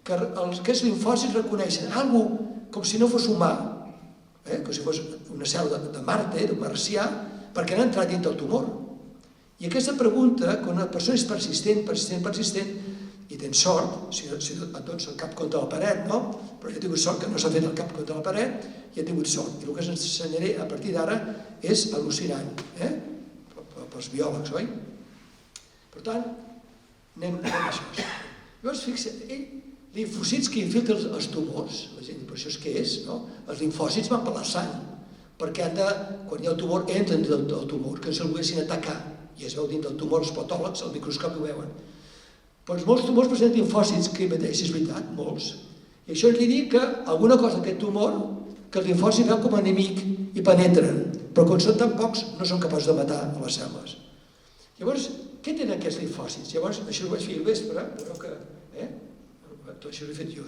que aquests linfòcits reconeixen alguna cosa com si no fos humà, com si fos una cel·la de Marte, d'un marcià, perquè han entrat dintre del tumor. I aquesta pregunta, quan una persona és persistent, i tens sort, si et dones el cap contra la paret, no? Però jo he tingut sort que no s'ha fet el cap contra la paret i he tingut sort. I el que us ensenyaré a partir d'ara és al·lucinant, pels biòlegs, oi? Per tant, anem a això. Llavors, fixa't, linfòcits que infiltren els tumors, la gent diu, però això és què és? Els linfòcits van per la sang, perquè quan hi ha el tumor entren dins del tumor, que no se'l volguessin atacar, i es veu dins del tumor, els patòlegs, al microscopi ho veuen. Doncs molts tumors presenten linfòcits que mateix, és veritat, molts. I això ens diria que alguna cosa d'aquest tumor, que els linfòcits veuen com a enemic i penetren, però quan són tan pocs no són capaços de matar a les cel·les. Llavors, què tenen aquests linfòcits? Llavors, això ho vaig fer al vespre, veureu que... Tot això ho he fet jo,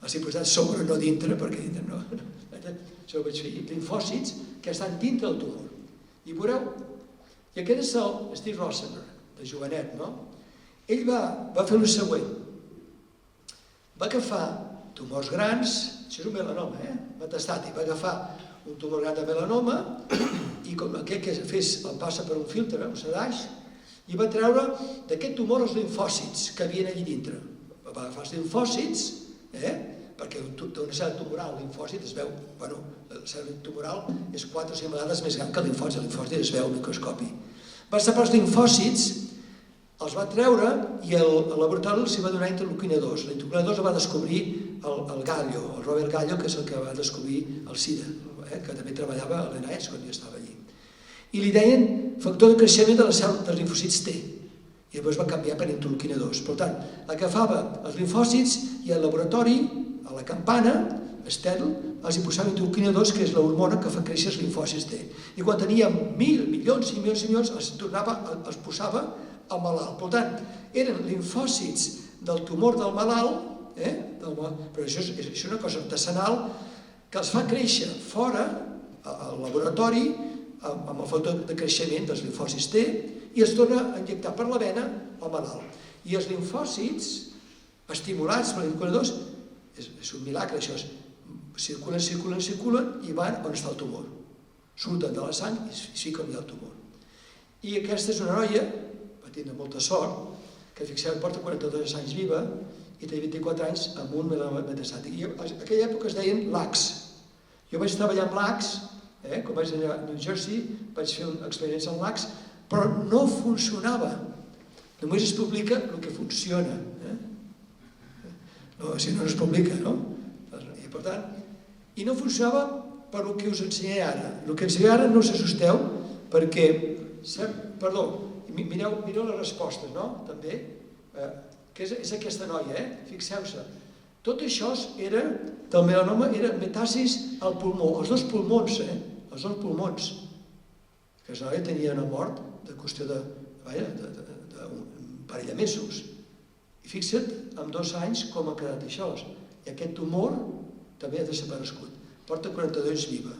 Els he posat sobre, no dintre, perquè dintre no... Això ho vaig fer. Linfòcits que estan dintre del tumor. I veureu, i aquest és el Steve Rosenberg, de jovenet, no? Ell va fer el següent. Va agafar tumors grans, això és un melanoma, metastàtic, va agafar un tumor gran de melanoma i com aquell que el passa per un filtre, un sedaix, i va treure d'aquest tumor els linfòcits que havien allà dintre. Va agafar els linfòcits, perquè d'una cel·la tumoral, el linfòcit es veu, la cel·la tumoral és 4 o 5 vegades més gran que el linfòcit es veu al microscopi. Va separar els linfòcits, els va treure i al laboratori s'hi va donar interleuquina 2. La interleuquina 2 la va descobrir el Gallo, el Robert Gallo, que és el que va descobrir el SIDA, que també treballava a l'NIH quan jo estava allí. I li deien factor de creixement de la cel·la dels linfòcits T. I després va canviar per interleuquina 2. Per tant, agafava els linfòcits i al laboratori, a la campana, estèril, els hi posava interleuquina 2, que és l'hormona que fa créixer els linfòcits T. I quan tenia milions i milions, els posava al malalt. Per tant, eren linfòcits del tumor del malalt, però això és una cosa artesanal, que els fa créixer fora, al laboratori, amb el factor de creixement dels linfòcits T, i es torna a injectar per la vena al malalt. I els linfòcits, estimulats per l'interleuquina 2, és un milagre això, circulen i van on està el tumor. Surten de la sang i es fiquen allà al tumor. I aquesta és una noia, va tindre molta sort, que fixeu, porta 42 anys viva i té 24 anys amb un melanoma metastàtic. I en aquella època es deien LACs. Jo vaig treballar amb LACs, quan vaig anar a New Jersey, vaig fer experiments amb LACs, però no funcionava. Només es publica el que funciona. Si no es publica, no? I per tant, i no funcionava per el que us ensenyaré ara. El que ensenyaré ara no us assusteu, perquè, perdó, mireu les respostes, no? També, que és aquesta noia, fixeu-se. Tot això era, del melanoma, era metasis al pulmó, els dos pulmons, els dos pulmons. Aquesta noia tenia una mort de qüestió d'un parell de mesos. I fixa't, en 2 anys, com ha quedat això. I aquest tumor també ha desaparegut. Porta 42 anys viva.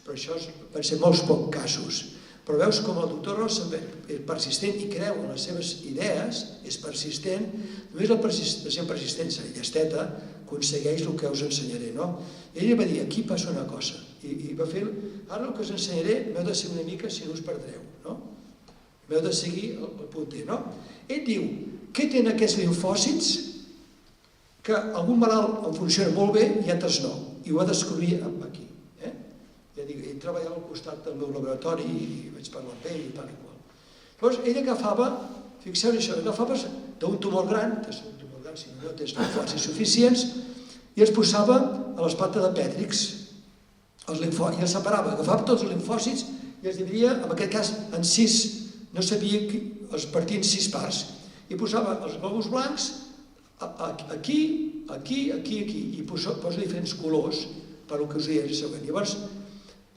Però això van ser molts pocs casos. Però veus com el doctor Rosenberg és persistent i creu en les seves idees, és persistent, només la persistència i esteta aconsegueix el que us ensenyaré, no? I ell va dir, aquí passa una cosa, i va fer, ara el que us ensenyaré m'heu de ser una mica si no us perdreu, no? M'heu de seguir el punter, no? Ell diu, què tenen aquests limfòcits? Que algun malalt en funciona molt bé i altres no, i ho va descobrir aquí. Ell treballava al costat del meu laboratori i vaig parlar amb ell i tal i qual. Llavors, ell agafava, fixeu això, agafava d'un tumor gran, si no tens limfòcits suficients, i els posava a les pates de pètrics, i els separava, agafava tots els limfòcits i els dividia, en aquest cas, en 6, no sabia, els partia en 6 parts, i posava els globus blancs aquí, i posa diferents colors, per el que us diré següent. Llavors,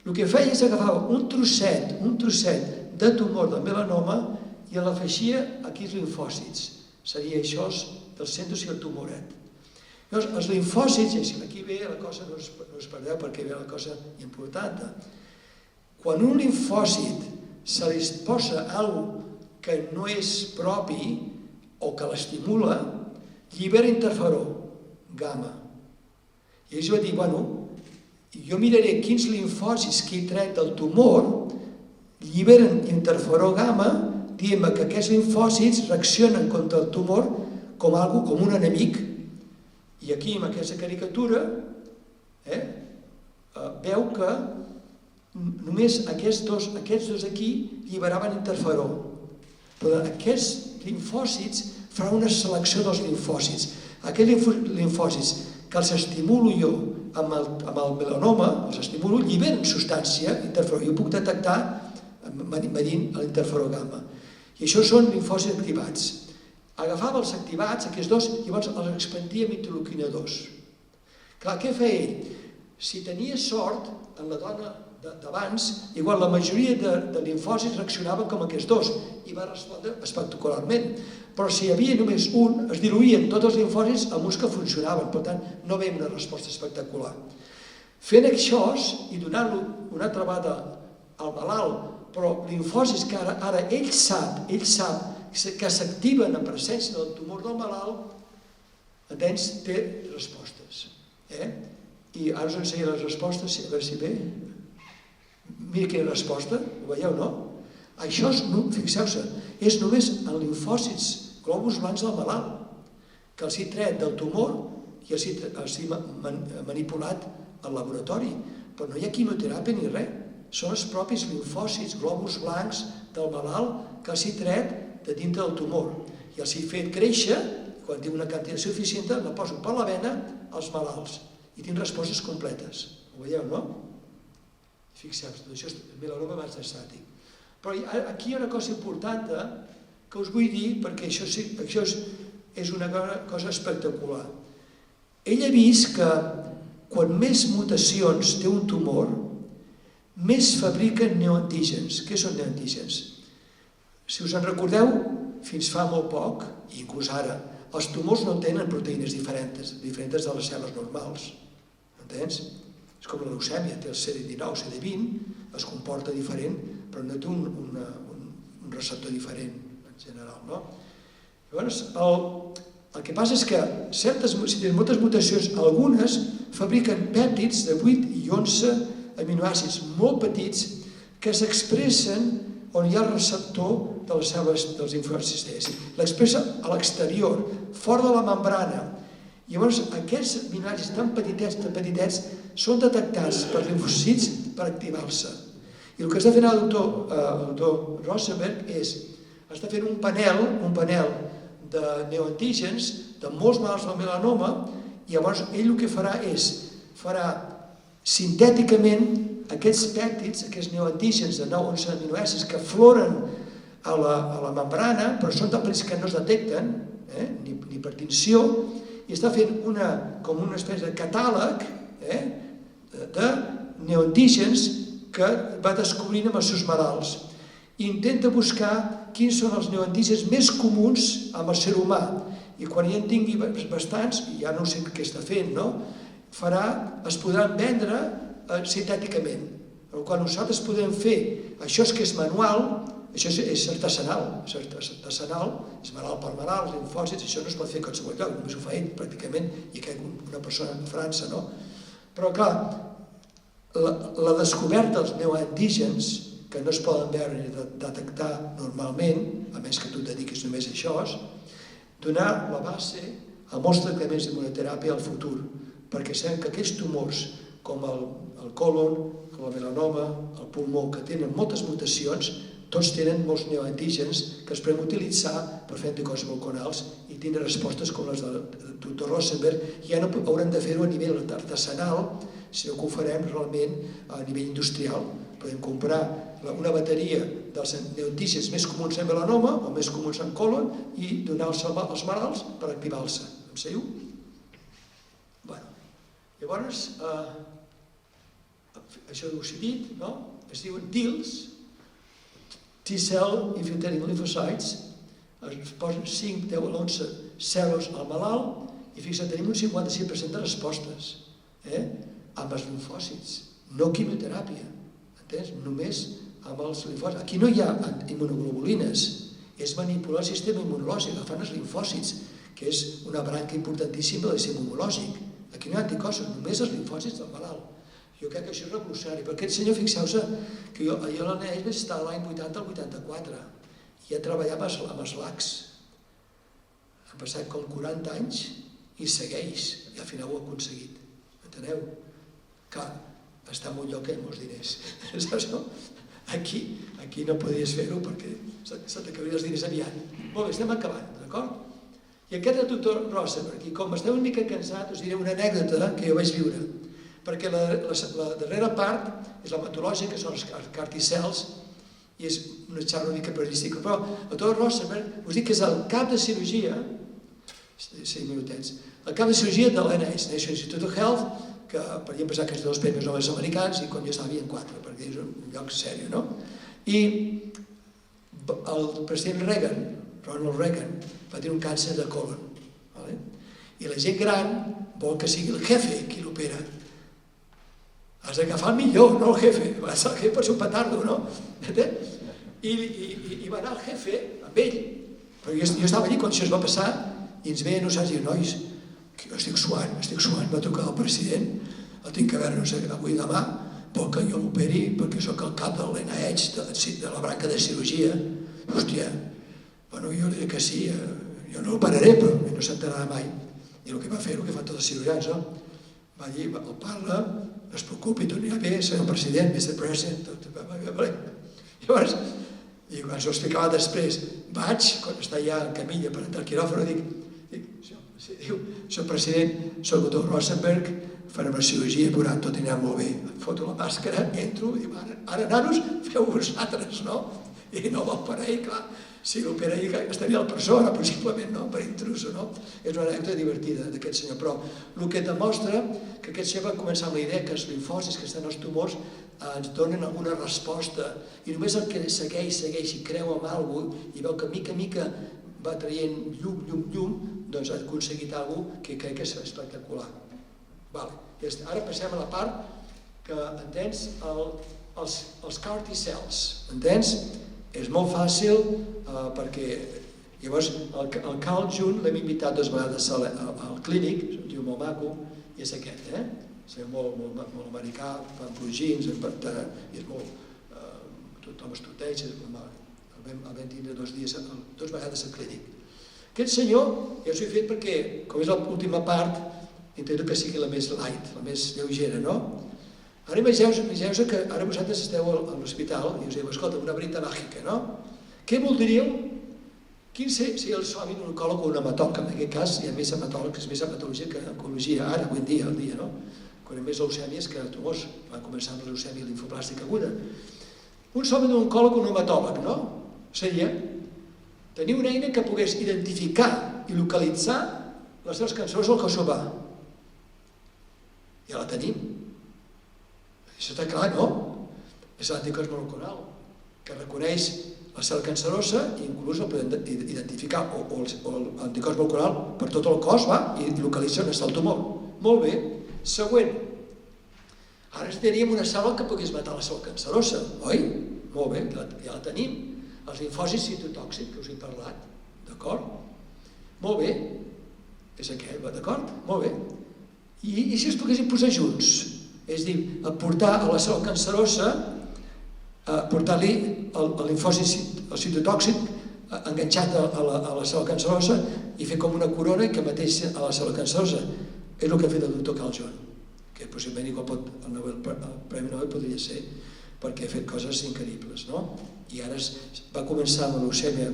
el que feia és agafava un trosset de tumor de melanoma i l'afeixia aquí els limfòcits. Seria això del centre i el tumoret. Llavors, els limfòcits, aquí ve la cosa, no us perdeu perquè ve la cosa important. Quan un limfòcit se li posa alguna cosa que no és propi o que l'estimula, llibera interferó, gamma. I ells van dir, bueno, jo miraré quins limfòcits que he tret del tumor lliberen interferó gamma, dient que aquests limfòcits reaccionen contra el tumor com un enemic. I aquí, en aquesta caricatura, veu que només aquests dos aquí lliberaven interferó. Però aquests limfòcits faran una selecció dels limfòcits. Aquests limfòcits que els estimulo jo amb el melanoma, els estimulo, lliberen substància, interferó. Jo puc detectar medint l'interferó gamma. I això són limfòcits activats. Agafava els activats, aquests dos, i llavors els expandia amb interleuquina 2. Clar, què feia ell? Si tenia sort, en la dona d'abans, igual la majoria de limfòcits reaccionaven com aquests dos i va respondre espectacularment. Però si hi havia només un, es diluïen tots els limfòcits amb uns que funcionaven, per tant, no veiem una resposta espectacular. Fent això i donant-lo una altra vegada al malalt, però limfòcits que ara ell sap que s'activen en presència del tumor del malalt, entens? Té respostes. I ara us ensenyaré les respostes, a veure si ve. Mira quina resposta, ho veieu, no? Això, fixeu-se, és només en limfòcits, glòbuls blancs del malalt, que els he tret del tumor i els he manipulat al laboratori. Però no hi ha quimioteràpia ni res. Són els propis limfòcits, glòbuls blancs del malalt que els he tret de dintre del tumor. I els he fet créixer, quan tinc una quantitat suficient, la poso per la vena als malalts. I tinc respostes completes. Ho veieu, no? Fixeu-vos, això és el melanoma metastàtic. Però aquí hi ha una cosa important que us vull dir, perquè això és una cosa espectacular. Ell ha vist que quan més mutacions té un tumor, més fabriquen neoantígens. Què són neoantígens? Si us en recordeu, fins fa molt poc, i inclús ara, els tumors no tenen proteïnes diferents de les cèl·lules normals. Entens? És com la leucèmia, té el CD19, CD20, es comporta diferent, però no té un receptor diferent, en general, no? Llavors, el que passa és que si tenen moltes mutacions, algunes fabriquen pèptids de 8 i 11 aminoàcids molt petits que s'expressen on hi ha el receptor de les cèl·lules dels limfòcits. L'expressa a l'exterior, fora de la membrana. Llavors, aquests aminoàcids tan petitets són detectats per limfòcits per activar-se. I el que està fent el doctor Rosenberg és està fent un panel de neoantígens de molts malalts del melanoma i llavors ell el que farà és sintèticament aquests pèptids, aquests neoantígens de 9-11 aminoàcids que afloren a la membrana, però són tan petits que no es detecten, ni per tinció, i està fent com una espècie de catàleg de neoantígens que va descobrint amb els seus malalts. I intenta buscar quins són els neoantígens més comuns amb el ser humà. I quan ja en tingui bastants, i ja no sé què està fent, es podran vendre sintèticament. Quan nosaltres podem fer això que és manual, això és artesanal, és malalt per malalt, els linfòcits, això no es pot fer a qualsevol lloc, només ho fa ell pràcticament, i que una persona a França, no? Però clar, la descoberta dels neoantígens, que no es poden veure ni detectar normalment, a més que tu et dediquis només a això, donar la base a molts tractaments d'immunoteràpia al futur, perquè sabem que aquells tumors com el còlon, el melanoma, el pulmó, que tenen moltes mutacions, tots tenen molts neoantígens que es podem utilitzar per fer anticossos monoclonals i tindre respostes com les del doctor Rosenberg. Ja no haurem de fer-ho a nivell artesanal, sinó que ho farem realment a nivell industrial. Podem comprar una bateria dels neoantígens més comuns en melanoma o més comuns en còlon i donar-los als malalts per activar-se. Em seguiu? Llavors, això ho he dit, es diuen TILs, T-cell infiltrating lymphocytes, es posen 5, 10 o 11 cèl·lules al malalt i fixa't, tenim un 56% de respostes amb els linfòcits, no quimioteràpia, entens? Només amb els linfòcits. Aquí no hi ha immunoglobulines, és manipular el sistema immunològic, agafant els linfòcits, que és una branca importantíssima del sistema immunològic. Aquí no hi ha anticossos, només els linfòcits del malalt. Jo crec que això és revolucionari, perquè aquest senyor, fixeu-se, que jo a l'ANES vaig estar l'any 80 al 84, i ja treballava amb els LACs. Han passat com 40 anys i segueix, i al final ho ha aconseguit. Enteneu? Clar, està en un lloc que hi ha molts diners. Saps, no? Aquí no podies fer-ho perquè se t'acabarien els diners aviat. Molt bé, estem acabant, d'acord? I aquest és el doctor Rosenberg, i com esteu una mica cansat, us diré una anècdota que jo vaig viure. Perquè la darrera part és l'hematològica, que són els carticels, i és una xarra una mica periodística. Però el doctor Rosenberg us dic que és el cap de cirurgia, 5 minutets, el cap de cirurgia de l'NIH, National Institute of Health, que per exemple pensar que és dels premis Nobel americans, i quan jo estava hi en 4, perquè és un lloc sèrio, no? I el president Reagan, Ronald Reagan, va tenir un càncer de còlon. I la gent gran vol que sigui el jefe qui l'opera. Has d'agafar el millor, no el jefe. El jefe pot ser un petardo, no? I va anar el jefe amb ell. Però jo estava allí quan això es va passar i ens veien nosaltres i diuen, nois, jo estic suant, va trucar el president, el tinc que veure, no sé, avui demà, vol que jo l'operi perquè sóc el cap de l'NIH, de la branca de cirurgia. Hòstia, bueno, jo li dic que sí, jo no l'operaré, però no s'enterarà mai. I el que va fer, el que fan tots els cirurgians, va allí, el parla, no es preocupi, tot anirà bé, senyor president, Mr. President, llavors, i quan s'ho explicava després, vaig, quan està ja en camilla per entrar al quiròfano, dic, senyor president, soc el doctor Rosenberg, farem la cirurgia i veurà, tot anirà molt bé. Em foto la màscara, entro, i ara nanos, feu vosaltres, no? I no va per ahir, clar, si l'opera ahir estaria la persona, possiblement, no? Per intruso, no? És una anècdota divertida d'aquest senyor, però el que demostra que aquest senyor va començar amb la idea que els linfòcits que estan als tumors ens donen alguna resposta, i només el que segueix i creu en alguna cosa, i veu que mica en mica va traient llum, doncs ha aconseguit alguna cosa que crec que és espectacular. Ara passem a la part que, entens, els CAR T-cells, entens? És molt fàcil perquè llavors el Carl June l'hem invitat 2 vegades al clínic, és un tio molt maco, i és aquest, és molt americà, fa plugins, i és molt, tothom es tuteja, el vam tindre 2 dies, 2 vegades al clínic. Aquest senyor, ja us ho he fet perquè, com és l'última part, intento que sigui la més light, la més lleugera, no? Ara imagineu-vos que ara vosaltres esteu a l'hospital i us diu, escolta, una varita màgica, no? Què voldríeu? Quin seria el somni d'un oncòleg o un hematòleg? En aquest cas hi ha més hematòlegs, més hematologia que oncologia, ara, avui en dia, no? Quan hi ha més leucèmies que tumors, van començar amb la leucèmia linfoplàstica aguda. Un somni d'un oncòleg o un hematòleg, no? seria tenir una eina que pogués identificar i localitzar les cèl·lules canceroses al Kosovo. Ja la tenim. Això està clar, no? És l'anticòs monoclonal, que reconeix la cèl·lula cancerosa i inclús el podem identificar, o l'anticòs monoclonal per tot el cos, i localitzar on està el tumor. Molt bé. Següent. Ara teníem una cèl·lula que pogués matar la cèl·lula cancerosa, oi? Molt bé, ja la tenim. Els linfòcits citotòxics, que us he parlat, d'acord? Molt bé. És aquell, d'acord? Molt bé. I si es poguessin posar junts? És a dir, aportar a la cèl·lula cancerosa, aportar-li el linfòcit, el citotòxic, enganxat a la cèl·lula cancerosa i fer com una corona que mateix a la cèl·lula cancerosa. És el que ha fet el doctor Carl June, que possiblement igual el Premi Nobel podria ser, perquè ha fet coses increïbles, no? I ara va començar amb la leucèmia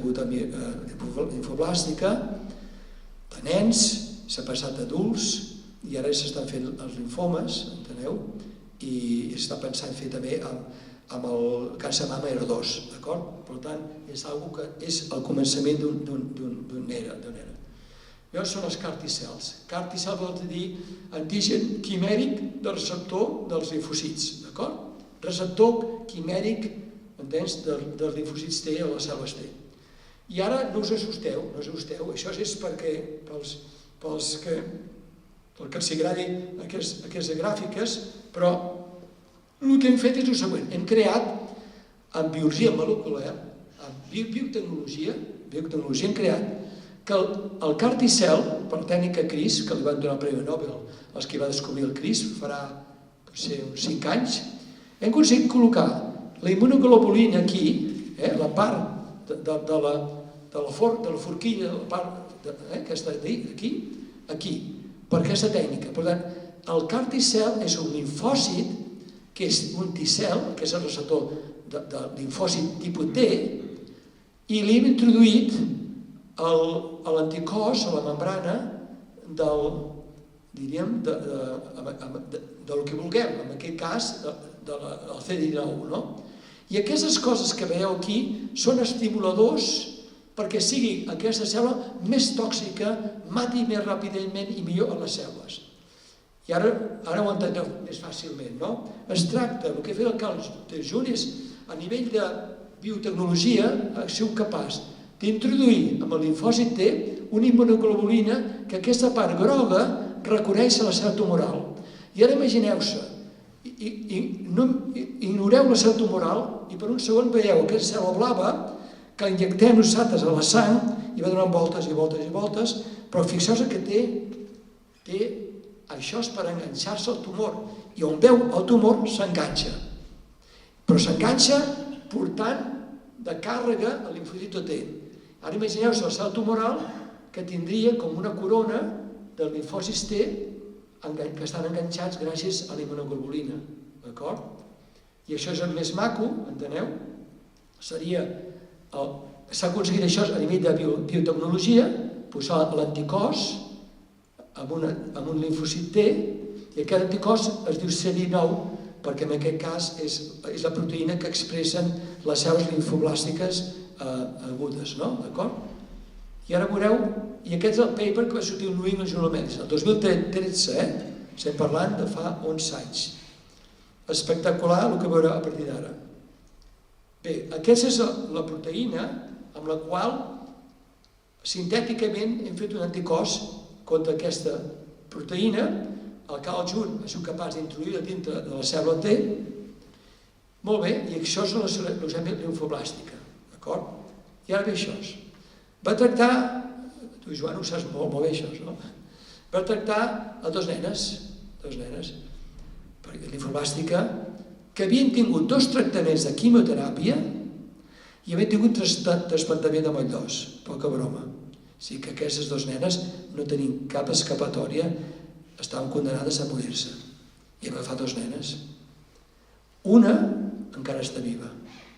linfoblàstica de nens, s'ha passat a adults, i ara s'estan fent els linfomes, enteneu? I s'està pensant fer també amb el càncer de mama ER2, d'acord? Per tant, és una que és el començament d'una era. Llavors són els CAR T-cells. CAR T-cell vol dir antigen quimèric del receptor dels linfocits, d'acord? Receptor quimèric, entens, dels linfocits T o les cèl·lules T. I ara no us assusteu, això és perquè pels que els agradi aquestes gràfiques, però el que hem fet és el següent. Hem creat, en biologia molecular, en biotecnologia, hem creat que el CAR T-cell, per tècnica CRISP, que li van donar el Premi Nobel als que va descobrir el CRISP, farà potser uns 5 anys, hem aconseguit col·locar la immunoglobulina aquí, la part de la forquilla, la part aquesta aquí, per aquesta tècnica. Per tant, el CAR T-cell és un linfòcit, que és un T-cell, que és el receptor de linfòcit tipus T, i li hem introduït l'anticòs a la membrana del que vulguem, en aquest cas del CD19. I aquestes coses que veieu aquí són estimuladors perquè sigui aquesta cèl·lula més tòxica, mati més ràpidament i millor a les cèl·lules. I ara ho enteneu més fàcilment, no? Es tracta, el que ha fet el Carl June és, a nivell de biotecnologia, ha sigut capaç d'introduir amb el linfòcit T una immunoglobulina que aquesta part groga reconeix a la cèl·lula tumoral. I ara imagineu-se, ignoreu la cèl·lula tumoral i per un segon veieu aquesta cèl·lula blava que injectem nosaltres a la sang i va donant voltes i voltes i voltes, però fixeu-vos que té això és per enganxar-se al tumor i on veu el tumor s'enganxa. Però s'enganxa portant de càrrega a linfòcit T. Ara imagineu-vos la cèl·lula tumoral que tindria com una corona de linfòcits T que estan enganxats gràcies a la immunoglobulina. D'acord? I això és el més maco, enteneu? S'ha aconseguit això a nivell de biotecnologia, posar l'anticòs amb un linfòcit T, i aquest anticòs es diu CD9 perquè en aquest cas és la proteïna que expressen les cèl·lules linfoblàstiques agudes, no? D'acord? I ara veureu, i aquest és el paper que va sortir al New England Journal of Medicine, el 2013, estem parlant de fa 11 anys. Espectacular el que veureu a partir d'ara. Bé, aquesta és la proteïna amb la qual sintèticament hem fet un anticòs contra aquesta proteïna. El Carl June ha sigut capaç d'introduir-la dintre de la cèl·lula T. Molt bé, i això és la leucèmia linfoblàstica, d'acord? I ara ve això. Va tractar, tu Joan ho saps molt bé això, no? Va tractar a dos nenes, linfoblàstica, que havien tingut 2 tractaments de quimioteràpia i havien tingut trasplantament de moll d'os, poca broma. O sigui que aquestes 2 nenes no tenien cap escapatòria, estaven condenades a morir-se. I hem agafat 2 nenes. Una encara està viva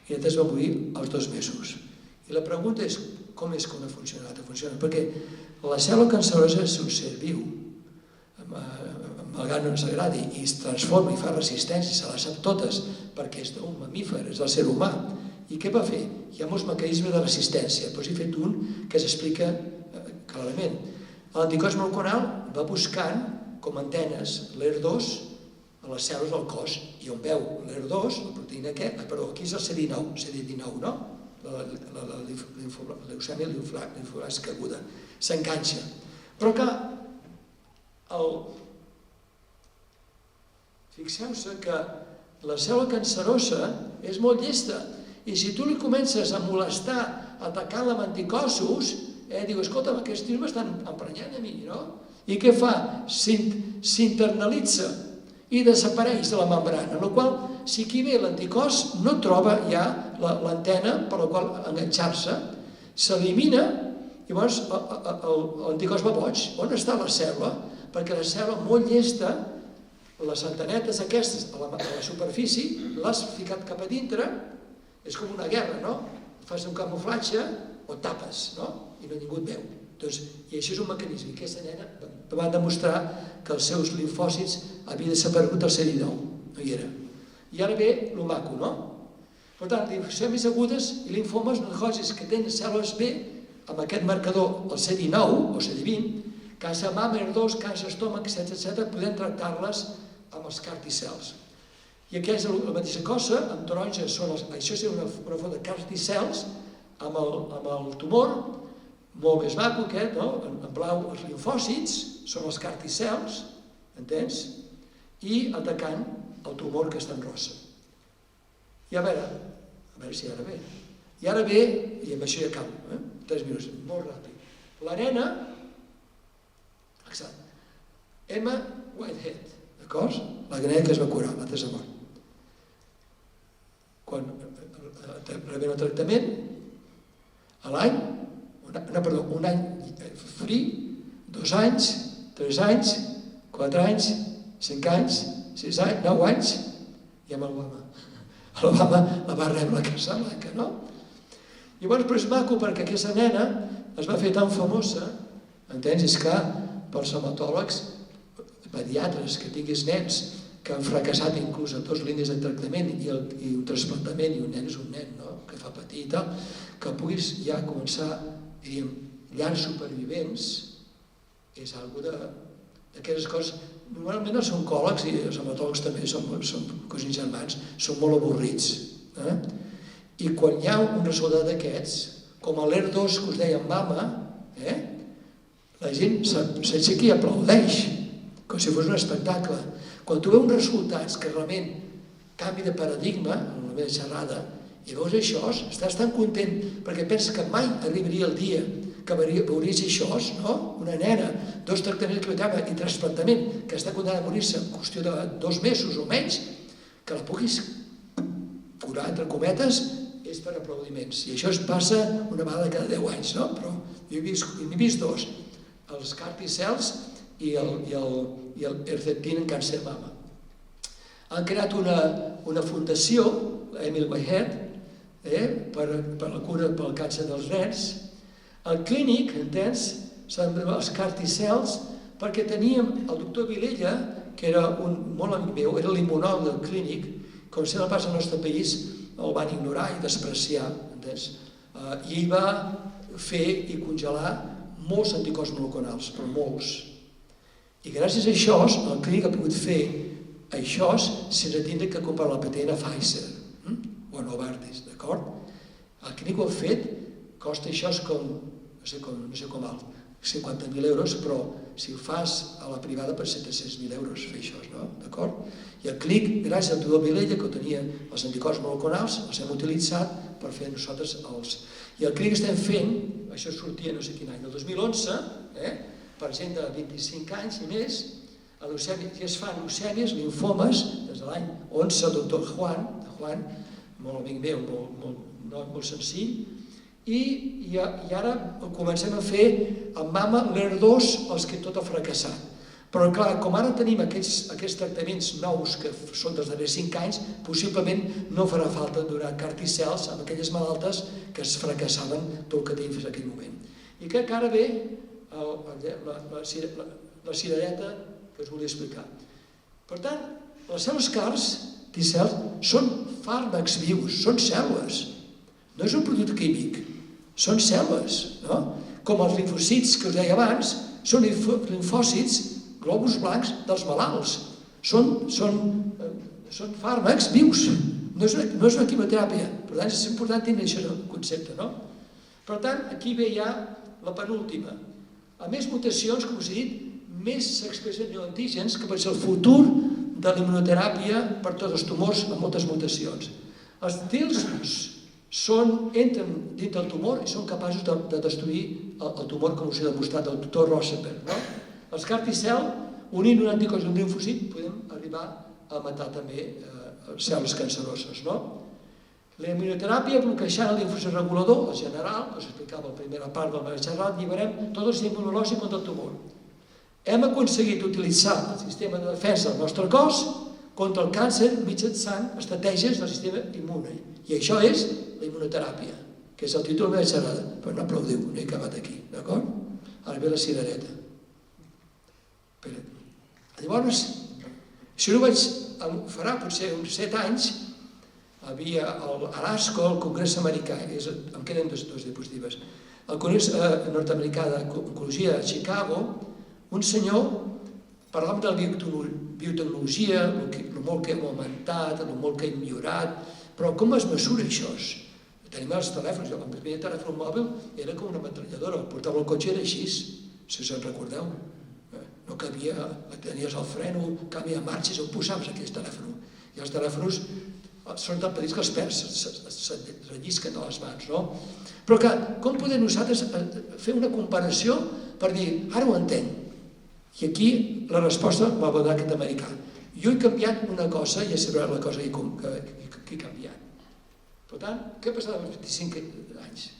i l'altra es va morir als 2 mesos. I la pregunta és com és que una funciona, l'altra funciona, perquè la cèl·lula cancerosa és un ser viu, malgrat no ens agradi, i es transforma i fa resistència, se les sap totes, perquè és un mamífer, és el ser humà, I què va fer? Hi ha molts mecanismes de resistència, però he fet un que s'explica clarament. L'anticòs monoclonal va buscant com antenes l'ER2 a les cèl·lules del cos, i on veu l'ER2, la proteïna aquí és el CD19, no? La leucèmia limfoblàstica aguda, s'enganxa. Però clar, fixeu-se que la cèl·lula cancerosa és molt llesta, i si tu li comences a molestar atacant-la amb anticossos, diu, escolta, aquests tios m'estan emprenyant a mi, no? I què fa? S'internalitza i desapareix de la membrana, en la qual, si aquí ve l'anticòs, no troba ja l'antena per la qual enganxar-se, s'elimina, i llavors l'anticòs va boig. On està la cèl·lula? Perquè la cèl·lula molt llesta, les antenetes aquestes a la superfície, l'has ficat cap a dintre, és com una guerra, no? Fas un camuflatge o tapes, no? I ningú et veu. I això és un mecanisme. Aquesta nena va demostrar que els seus limfòcits havia desaparegut el CD19, no hi era. I ara ve el maco, no? Per tant, leucèmies agudes i linfomes nodocosis que tenen cèl·lules B amb aquest marcador, el CD19 o CD20, càncer mama, ER2, càncer estómac, etc., podem tractar-les amb els CAR-T-cells. I aquí és la mateixa cosa, amb taronja, això és una font de CAR-T-cells amb el tumor, molt més maco aquest, en blau els limfòcits, són els CAR-T-cells, entens? I atacant el tumor que està en rosa. I a veure si ara ve. I ara ve, i amb això ja acabo, 3 minuts, molt ràpid. La nena, exacte, Emma Whitehead, d'acord? La nena que es va curar, l'altre s'ha mort. Quan rebent el tractament, a l'any, un any free, 2 anys, 3 anys, 4 anys, 5 anys, 6 anys, 9 anys, i amb l'Obama. L'Obama la va rebre a Casa Blanca, no? Llavors, però és maco perquè aquesta nena es va fer tan famosa, entens? És que pels hematòlegs, pediatres, que tinguis nens que han fracassat inclús a 2 línies de tractament i un trasplantament, i un nen és un nen, no? Que fa patir i tal, que puguis ja començar, diríem, llars supervivents, és una d'aquelles coses. Normalment els oncòlegs i els hematòlegs també són cosins germans, són molt avorrits. I quan hi ha un resultat d'aquests, com l'ER2 que us deia en mama, la gent s'aixeca i aplaudeix, com si fos un espectacle. Quan tu veus uns resultats que realment canvi de paradigma, en la meva xerrada, i veus això, estàs tan content perquè penses que mai arribaria el dia que veuries això, no? Una nena, 2 tractaments de i trasplantament, que està condemnada a morir-se en qüestió de 2 mesos o menys, que la puguis curar, entre cometes, és per aplaudiments. I això es passa una vegada cada 10 anys, no? Però n'he vist 2, els CAR-T-cells i el Herceptin en càncer de mama. Han creat una fundació, Emil Whitehead, per la cura pel càncer dels nens. Al clínic, entens, els CAR-T-cells, perquè teníem el doctor Vilella, que era un molt amic meu, era l'immunòleg del clínic, com sempre passa al nostre país, el van ignorar i despreciar, entens? I ell va fer i congelar molts anticòs monoclonals, però molts. I gràcies a això, el clínic ha pogut fer això sense tindre que comprar la patent a Pfizer o a Novartis, d'acord? El clínic ho ha fet, costa això com, no sé com alt, 50.000 euros, però si ho fas a la privada per 700.000 euros fer això, no? D'acord? I el clínic, gràcies al doctor Vilella, que tenia els anticòs monoclonals, els hem utilitzat per fer nosaltres els... I el clínic estem fent, això sortia no sé quin any, el 2011, per gent de 25 anys i més, ja es fan leucèmies, linfomes, des de l'any 11, el doctor Juan, molt amic meu, molt senzill, i ara comencem a fer amb mama l'ER2 els que tot ha fracassat. Però clar, com ara tenim aquests tractaments nous que són dels darrers 5 anys, possiblement no farà falta donar CAR-T-cells amb aquelles malaltes que es fracassaven pel que tenim fins a aquell moment. I crec que ara ve la cirereta que us volia explicar. Per tant, les cèl·lules CAR-T-cells són fàrmacs vius, són cèl·lules. no és un producte químic, són cèl·lules, no? Com els linfocits que us deia abans, són linfòcits, glòbuls blancs dels malalts. Són fàrmacs vius, no és una quimioteràpia. Per tant, és important tenir això en concepte, no? Per tant, aquí ve ja la penúltima. A més mutacions, com us he dit, més s'expressen neoantígens, que pot ser el futur de la immunoteràpia per tots els tumors amb moltes mutacions. Els TILs entren dins del tumor i són capaços de destruir el tumor, com us he demostrat el doctor Rosenberg. Els CAR T-cell, unint un anticòs i un linfocit, podem arribar a matar també cèl·lules canceroses. La immunoteràpia bloquejant el linfocit regulador, el general, que us explicava a la primera part del meu xerrat, alliberem tot el sistema immunològic contra el tumor. Hem aconseguit utilitzar el sistema de defensa del nostre cos contra el càncer mitjançant estratègies del sistema immune. I això és la immunoteràpia, que és el títol de la meva xerrada. Però no aplaudiu, no he acabat aquí, d'acord? Ara ve la cirereta. Llavors, això ho vaig farà potser uns 7 anys, havia a l'ASCO, el Congrés americà, em queden dues diapositives, el Congrés nord-americà d'Oncologia a Chicago, un senyor parlava de la biotecnologia, el molt que hem augmentat, el molt que hem millorat, però com es mesura això? Tenim els telèfons, el primer telèfon mòbil era com una metralladora, portava el cotxe i era així, si us en recordeu. No cabia, tenies el freno, canvia marxes, on posaves aquell telèfon. I els telèfons són tan petits que els perds, se't rellisquen a les mans, no? Però que, com podem nosaltres fer una comparació per dir, ara ho entenc? I aquí la resposta me la va donar aquest americà. Jo he canviat una cosa i ja sabrà la cosa que he canviat. Per tant, què ha passat amb els 25 anys?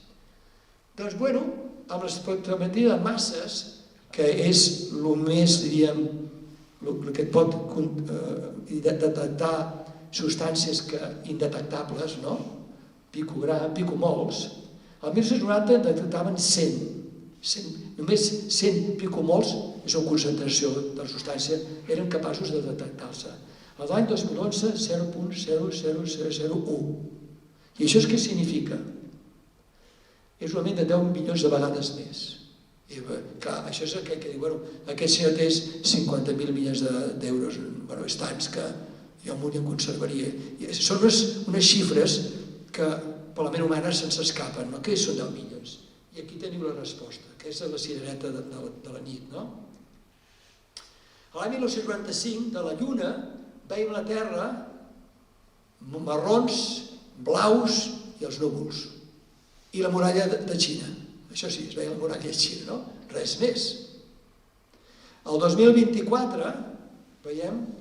Doncs, bueno, amb l'espectrometria de masses, que és el més, diríem, el que et pot detectar substàncies indetectables, no? Picomols. Al 1990 detectaven 100. Només 100 picomols, és una concentració de la substància, eren capaços de detectar-se. A l'any 2011, 0.00001. I això què significa? És un augment de 10 milions de vegades més. Clar, això és el que diu, aquest senyor té 50.000 milions d'euros, és tants que jo m'ho en conservaria. Són unes xifres que per la ment humana se'ns escapen, no? Què són 10 milions? I aquí teniu la resposta, que és la cirereta de la nit, no? L'any 1945, de la Lluna, veiem la Terra marrons, blaus i els núvols. I la muralla de Xina. Això sí, es veia la muralla de Xina, no? Res més. El 2024 veiem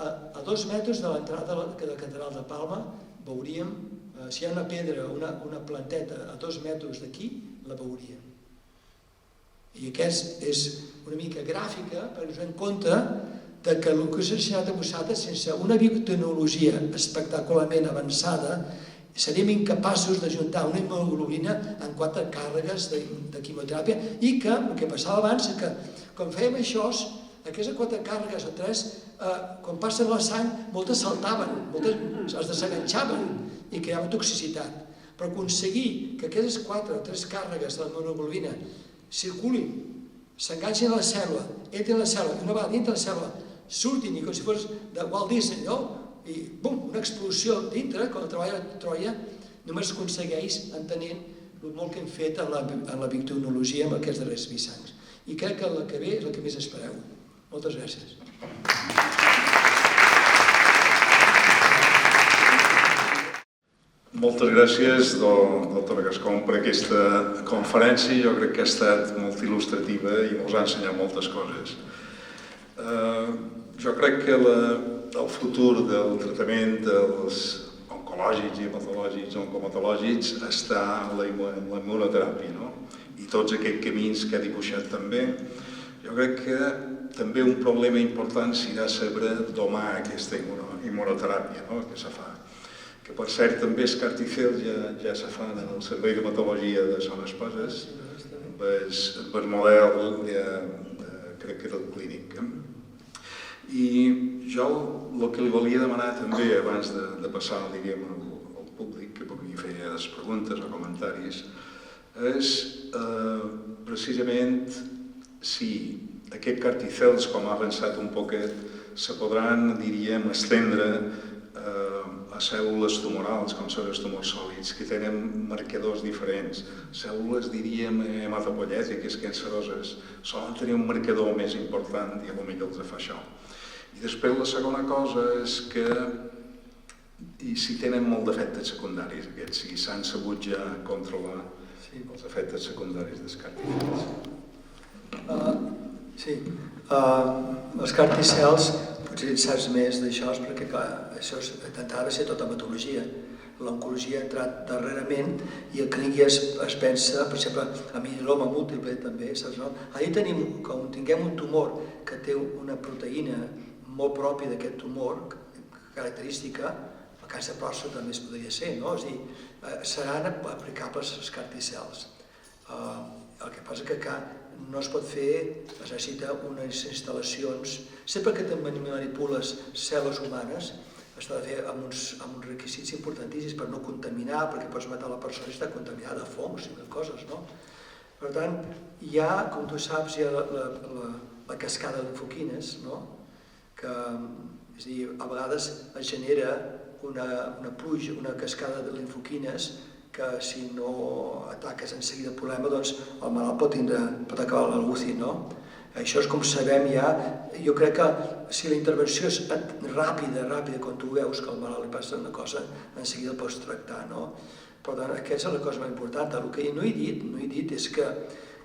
a 2 metres de l'entrada de la catedral de Palma veuríem, si hi ha una pedra, una planteta a 2 metres d'aquí, la veuríem. I aquesta és una mica gràfica per donar en compte que el que s'ha ensenyat a vosaltres, sense una biotecnologia espectacularment avançada, seríem incapaços d'ajuntar una hemoglobina en 4 càrregues de quimioteràpia i que, el que passava abans, és que quan fèiem això, aquestes 4 càrregues o 3, quan passen la sang, moltes saltaven, moltes es desenganxaven i creaven toxicitat. Però aconseguir que aquestes 4 o 3 càrregues de la hemoglobina circulin, s'enganxin a la cèl·lula, entrin a la cèl·lula, i una vegada dintre la cèl·lula surtin, i com si fos de Walt Disney, no? I bum, una explosió dintre, com la treballa de Troia, només s'aconsegueix entenent el molt que hem fet en la biotecnologia amb aquests darrers 20 anys. I crec que la que ve és la que més espereu. Moltes gràcies. Moltes gràcies, doctora Gascón, per aquesta conferència. Jo crec que ha estat molt il·lustrativa i ens ha ensenyat moltes coses. Jo crec que el futur del tractament dels oncològics i hematològics o oncomatològics està en la immunoteràpia, no? I tots aquests camins que ha dibuixat també. Jo crec que també un problema important serà saber domar aquesta immunoteràpia que se fa. Que per cert també els CAR T-cells ja se fan en el Servei d'Hematologia de Son Esposes, amb el model, crec que del clínic. I jo el que li volia demanar també, abans de passar, diríem, al públic que pugui fer les preguntes o comentaris, és precisament si aquests carticels, com ha avançat un poquet, se podran, diríem, estendre a cèl·lules tumorals, com són els tumors sòlids, que tenen marcadors diferents. Cèl·lules, diríem, hematopoiètiques, canceroses, solen tenir un marcador més important i potser els fa això. I després la segona cosa és que si tenen molt d'efectes secundaris aquests, si s'han sabut ja controlar els efectes secundaris dels carticels. Sí, els carticels, potser saps més d'això, perquè clar, això intentava ser tota hematologia. L'oncologia ha entrat darrerament i el clínic es pensa, per exemple, a mieloma múltiple també, saps, no? Allà quan tinguem un tumor que té una proteïna molt pròpia d'aquest tumor, característica, el càncer pròstata també es podria ser, no? És a dir, seran aplicables els carticels. El que passa que no es pot fer, es necessita unes instal·lacions. Sempre que te manipules cèl·lules humanes, s'ha de fer amb uns requisits importantíssims per no contaminar, perquè pots matar la persona i està contaminada de fongs i de coses, no? Per tant, hi ha, com tu saps, hi ha la cascada de linfoquines, no? Que, és a dir, a vegades es genera una pluja, una cascada de linfoquines que si no ataques en seguida el problema, doncs el malalt pot acabar a l'UCI, no? Això és com sabem ja, jo crec que si la intervenció és ràpida, quan tu veus que al malalt li passa una cosa, en seguida el pots tractar, no? Per tant, aquesta és la cosa més important. El que no he dit és que,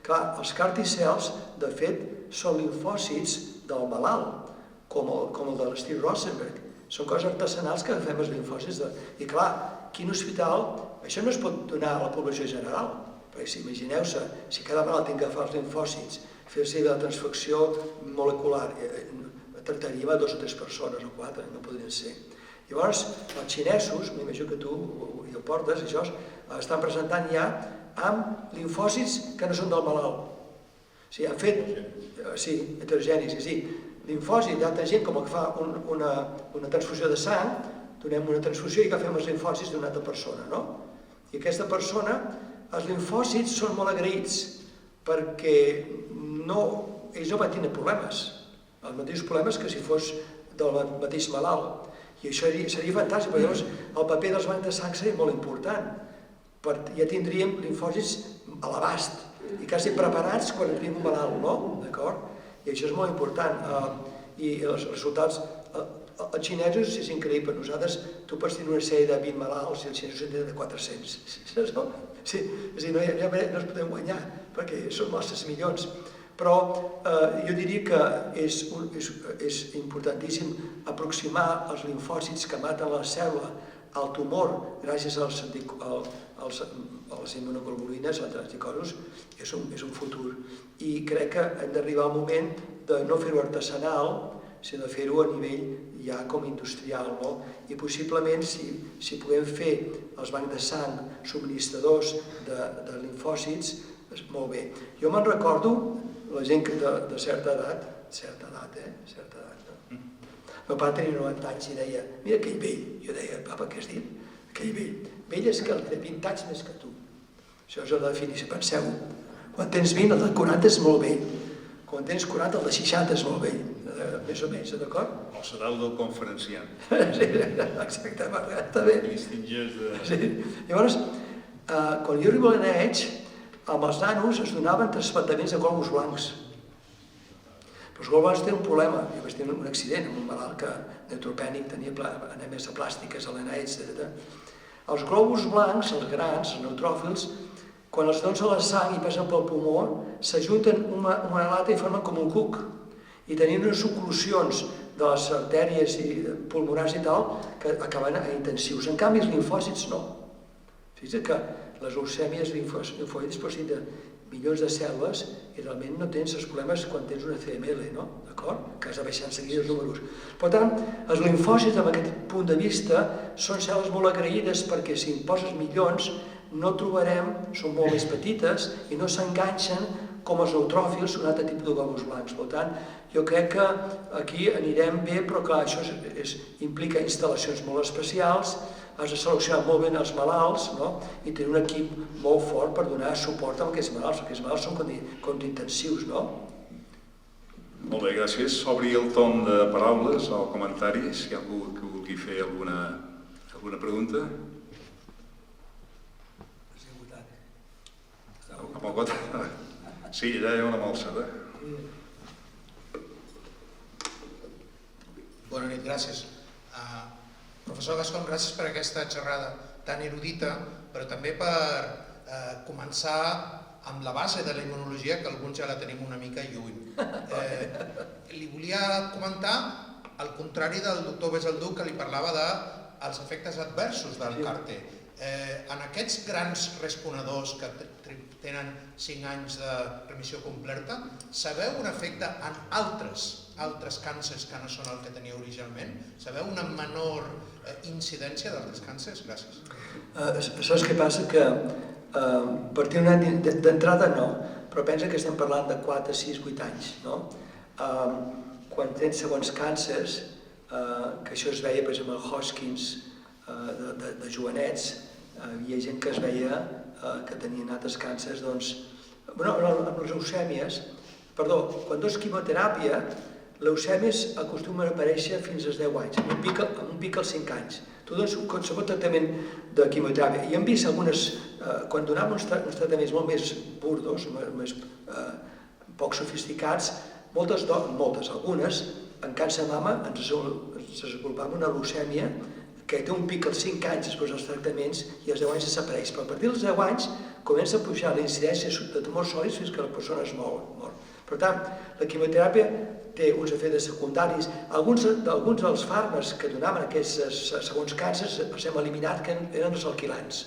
clar, els carticels, de fet, són linfòcits del malalt, com el de l'Steve Rosenberg. Són coses artesanals que agafem els linfòcits. I clar, quin hospital, això no es pot donar a la població general, perquè si imagineu-se, si cada malalt té que agafar els linfòcits, fer-se la transfecció molecular, tractaríem a 2 o 3 persones o 4, no podrien ser. Llavors, els xinesos, m'imagino que tu hi ho portes, això, estan presentant ja amb linfòcits que no són del malalt. O sigui, han fet, sí, heterogènics, és a dir, linfòcits d'altra gent, com que fa una transfusió de sang, donem una transfusió i agafem els linfòcits d'una altra persona, no? I aquesta persona, els linfòcits són molt agraïts, perquè ells no van tenir problemes, els mateixos problemes que si fos del mateix malalt. I això seria fantàstic, perquè llavors el paper dels bancs de sang seria molt important. Ja tindríem linfòcits a l'abast i quasi preparats quan tenim un malalt, no? D'acord? I això és molt important. I els resultats, els xinesos és increïble. Per nosaltres, tu pots tenir una sèrie de 20 malalts i els xinesos en tenen de 400. Sí, és a dir, no es podem guanyar, perquè són masses milions. Però jo diria que és importantíssim aproximar els linfòcits que maten la cèl·lula al tumor gràcies a les immunoglobulines, als anticossos, és un futur. I crec que hem d'arribar al moment de no fer-ho artesanal, sinó de fer-ho a nivell ja com industrial, no? I possiblement, si podem fer els bancs de sang subministradors de linfòcits, és molt bé. Jo me'n recordo, la gent de certa edat, no? El meu pare tenia 90 anys i deia, mira aquell vell. Jo deia, papa, què has dit? Aquell vell. Vell és que el té 20 anys més que tu. Això és la definició, penseu. Quan tens 20, el de 40 és molt vell. Quan tens 40, el de 60 és molt vell. Més o menys, d'acord? O serà el del conferenciant. Sí, exactament, està bé. Sí. Llavors, quan jo arribo a l'ENH, amb els nanos es donaven trasplantaments de glòbuls blancs. Però els glòbuls blancs tenen un problema. Jo vaig tenir un accident amb un malalt neutropènic, tenia anèmies aplàstiques a l'ENH, etc. Els glòbuls blancs, els grans, els neutròfils, quan els dones a la sang i passen pel pulmó, s'ajunten una lata i formen com un cuc. I tenien unes oclusions de les artèries pulmonars i tal que acaben a intensius. En canvi, els linfòcits no. Fixa't que les leucèmies linfòcits poden de milions de cèl·lules i realment no tens els problemes quan tens una CML, no? D'acord? Que has de baixar en seguida els números. Per tant, els linfòcits, amb aquest punt de vista, són cèl·lules molt agraïdes perquè si en poses milions no trobarem, són molt més petites i no s'enganxen com els neutròfils, un altre tipus de glòbuls blancs. Per tant, Jo crec que aquí anirem bé, però clar, això implica instal·lacions molt especials, has de seleccionar molt bé els malalts, i tenir un equip molt fort per donar suport a aquests malalts, perquè els malalts són com d'intensius, no? Molt bé, gràcies. Obri el torn de paraules o comentaris, si hi ha algú que vulgui fer alguna pregunta. Sí, allà hi ha una malsada. Bona nit, gràcies. Professor Gascon, gràcies per aquesta xerrada tan erudita, però també per començar amb la base de la immunologia, que alguns ja la tenim una mica lluny. Li volia comentar, al contrari del doctor Besaldu, que li parlava dels efectes adversos del CAR-T. En aquests grans responedors que tenen 5 anys de remissió completa, sabeu un efecte en altres càncers que no són el que tenia originalment? Sabeu una menor incidència d'altres càncers? Gràcies. Saps què passa? Que partir un any d'entrada no, però pensa que estem parlant de 4, 6, 8 anys, no? Quan tens segons càncers, que això es veia, per exemple, el Hodgkins de jovenets, hi ha gent que es veia que tenien altres càncers, doncs... Amb les leucèmies, perdó, quan dones quimioteràpia, leucèmies acostumen a aparèixer fins als 10 anys, amb un pic als 5 anys. Tu dones qualsevol tractament de quimioteràpia. I hem vist algunes, quan donàvem uns tractaments molt més burdos, més poc sofisticats, algunes, en càncer de mama ens desenvolupàvem una leucèmia que té un pic als 5 anys després dels tractaments i als 10 anys desapareix. Però a partir dels 10 anys comença a pujar la incidència de tumors sòlids fins que la persona es mor. Per tant, la quimioteràpia té uns efectes secundaris. Alguns dels fàrmacs que donaven aquests segons càncers els hem eliminat, que eren els alquilants.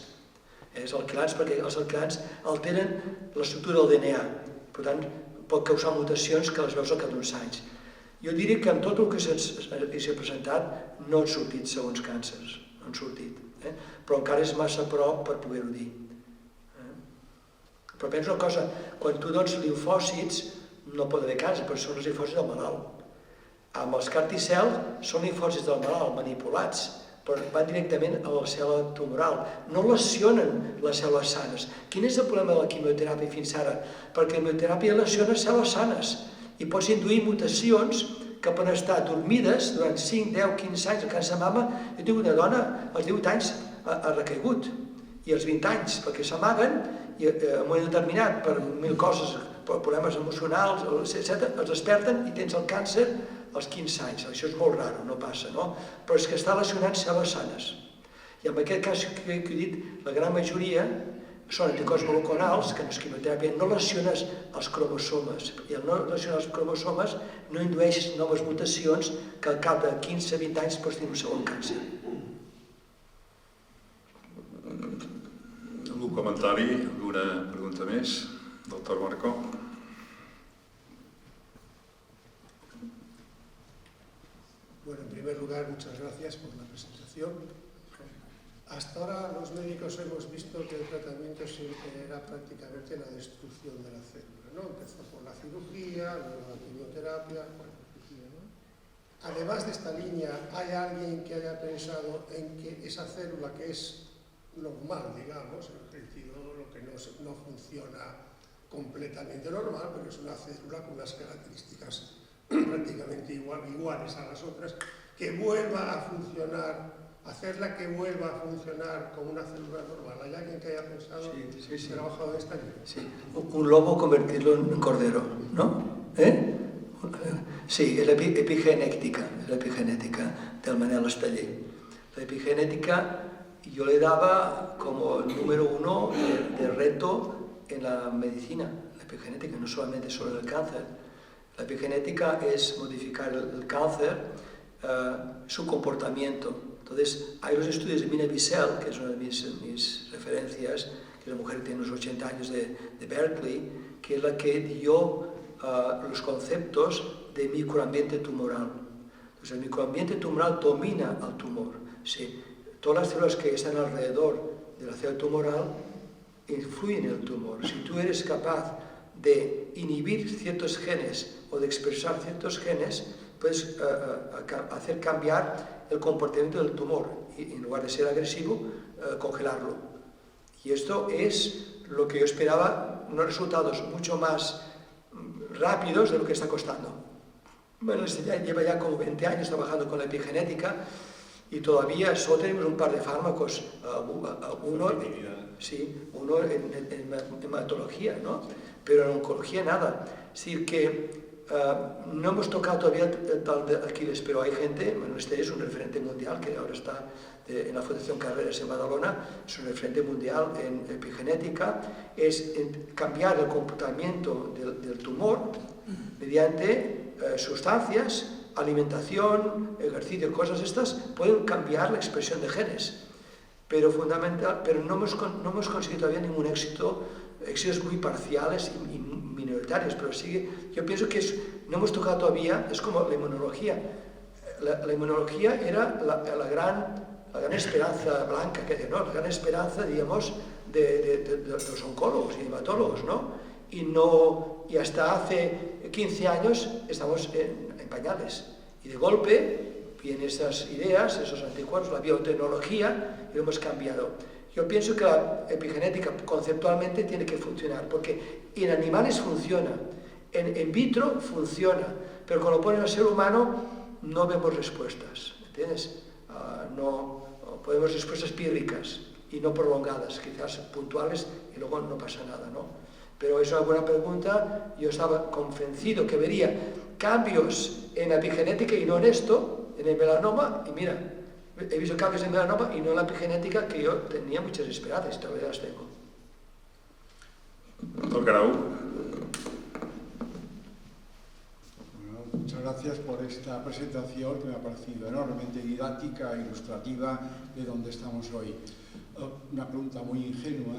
Els alquilants perquè els alquilants alteren l'estructura del DNA. Per tant, pot causar mutacions que les veus al cap d'uns anys. Jo diria que amb tot el que s'ha presentat no han sortit segons càncers, no han sortit, però encara és massa a prop per poder-ho dir. Però pensa una cosa, quan tu dones linfòcits no pot haver càncer, perquè són els linfòcits del malalt. Amb els CAR-T-cell són linfòcits del malalt manipulats, però van directament a la cèl·lula tumoral, no lesionen les cèl·lules sanes. Quin és el problema de la quimioteràpia fins ara? Perquè la quimioteràpia lesiona cèl·lules sanes i pots induir mutacions que poden estar dormides durant 5, 10, 15 anys. El càncer de mama, jo tinc una dona, als 18 anys ha recaigut, i als 20 anys, perquè s'amaguen, i en un moment determinat, per 1000 coses, per problemes emocionals, etc., els desperten i tens el càncer als 15 anys. Això és molt raro, no passa, no? Però és que està lesionant cèl·lules sanes. I en aquest cas que he dit, la gran majoria són anticorps monoclonals, que en la quimioteràpia no lesiones els cromosomes, i al no lesionar els cromosomes no indueixes noves mutacions que al cap de 15-20 anys pots tenir un segon càncer. ¿Algún comentario, alguna pregunta més? Doctor Marco. Bueno, en primer lugar, muchas gracias por la presentación. Hasta ahora los médicos hemos visto que el tratamiento siempre era prácticamente la destrucción de la célula, ¿no? Empezó por la cirugía, luego la quimioterapia, ¿no? Además de esta línea, ¿hay alguien que haya pensado en que esa célula que es normal, digamos, en el sentido lo que no funciona completamente normal, pero es una célula con unas características prácticamente iguales a las otras, que vuelva a funcionar, hacerla que vuelva a funcionar como una célula normal? ¿Hay alguien que haya pensado trabajado en esta línea? Sí, un lobo convertirlo en cordero, ¿no? Sí, es la epigenética del Manel Esteller. La epigenética yo le daba como número 1 de reto en la medicina. La epigenética no solamente sobre el cáncer. La epigenética es modificar el cáncer, su comportamiento. Entonces, hay los estudios de Mina Wiesel, que es una de mis referencias, que es una mujer que tiene unos 80 años de Berkeley, que es la que dio los conceptos de microambiente tumoral. Entonces, el microambiente tumoral domina al tumor. Sí, todas las células que están alrededor de la célula tumoral influyen en el tumor. Si tú eres capaz de inhibir ciertos genes o de expresar ciertos genes, puedes hacer cambiar el comportamiento del tumor y en lugar de ser agresivo, congelarlo. Y esto es lo que yo esperaba, unos resultados mucho más rápidos de lo que está costando. Bueno, lleva ya como 20 años trabajando con la epigenética y todavía solo tenemos un par de fármacos, uno en hematología, ¿no? Pero en oncología nada. Es decir, que no hemos tocado todavía el tal de Aquiles, pero hay gente, bueno, este es un referente mundial que ahora está en la Fundación Carreras en Badalona, es un referente mundial en epigenética, es cambiar el comportamiento del tumor mediante sustancias, alimentación, ejercicio, cosas estas, pueden cambiar la expresión de genes, pero no hemos conseguido todavía ningún éxito, éxitos muy parciales y minoritarios, pero sigue, yo pienso que no hemos tocado todavía, es como la inmunología. La inmunología era la gran esperanza blanca, ¿no? La gran esperanza, digamos, de los oncólogos y hematólogos, ¿no? Y hasta hace 15 años estamos en pañales. Y de golpe vienen esas ideas, esos anticuerpos, la biotecnología, y lo hemos cambiado. Yo pienso que la epigenética conceptualmente tiene que funcionar, porque en animales funciona, en vitro funciona, pero cuando lo ponen al ser humano no vemos respuestas, ¿entiendes? No podemos respuestas pírricas y no prolongadas, quizás puntuales y luego no pasa nada, ¿no? Pero es una buena pregunta, yo estaba convencido que vería cambios en la epigenética y no en esto, en el melanoma, y mira, he visto cambios en melanoma y no en la epigenética, que yo tenía muchas esperanzas, todavía las tengo. Doctor Grau. Bueno, muchas gracias por esta presentación que me ha parecido enormemente didáctica e ilustrativa de donde estamos hoy. Una pregunta muy ingenua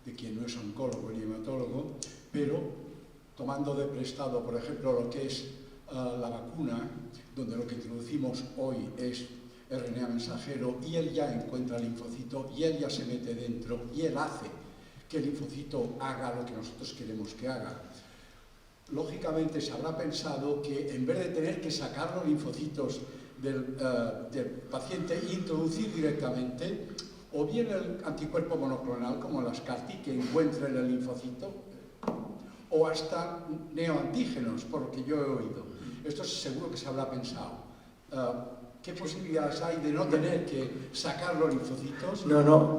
de quien no es oncólogo ni hematólogo, pero tomando de prestado, por ejemplo, lo que es la vacuna, donde lo que introducimos hoy es RNA mensajero y él ya encuentra el linfocito y él ya se mete dentro y él hace que el linfocito haga lo que nosotros queremos que haga. Lógicamente se habrá pensado que en vez de tener que sacar los linfocitos del paciente e introducir directamente, o bien el anticuerpo monoclonal como las CAR-T que encuentren el linfocito, o hasta neoantígenos, por lo que yo he oído. Esto seguro que se habrá pensado. ¿Qué posibilidades hay de no tener que sacar los linfocitos,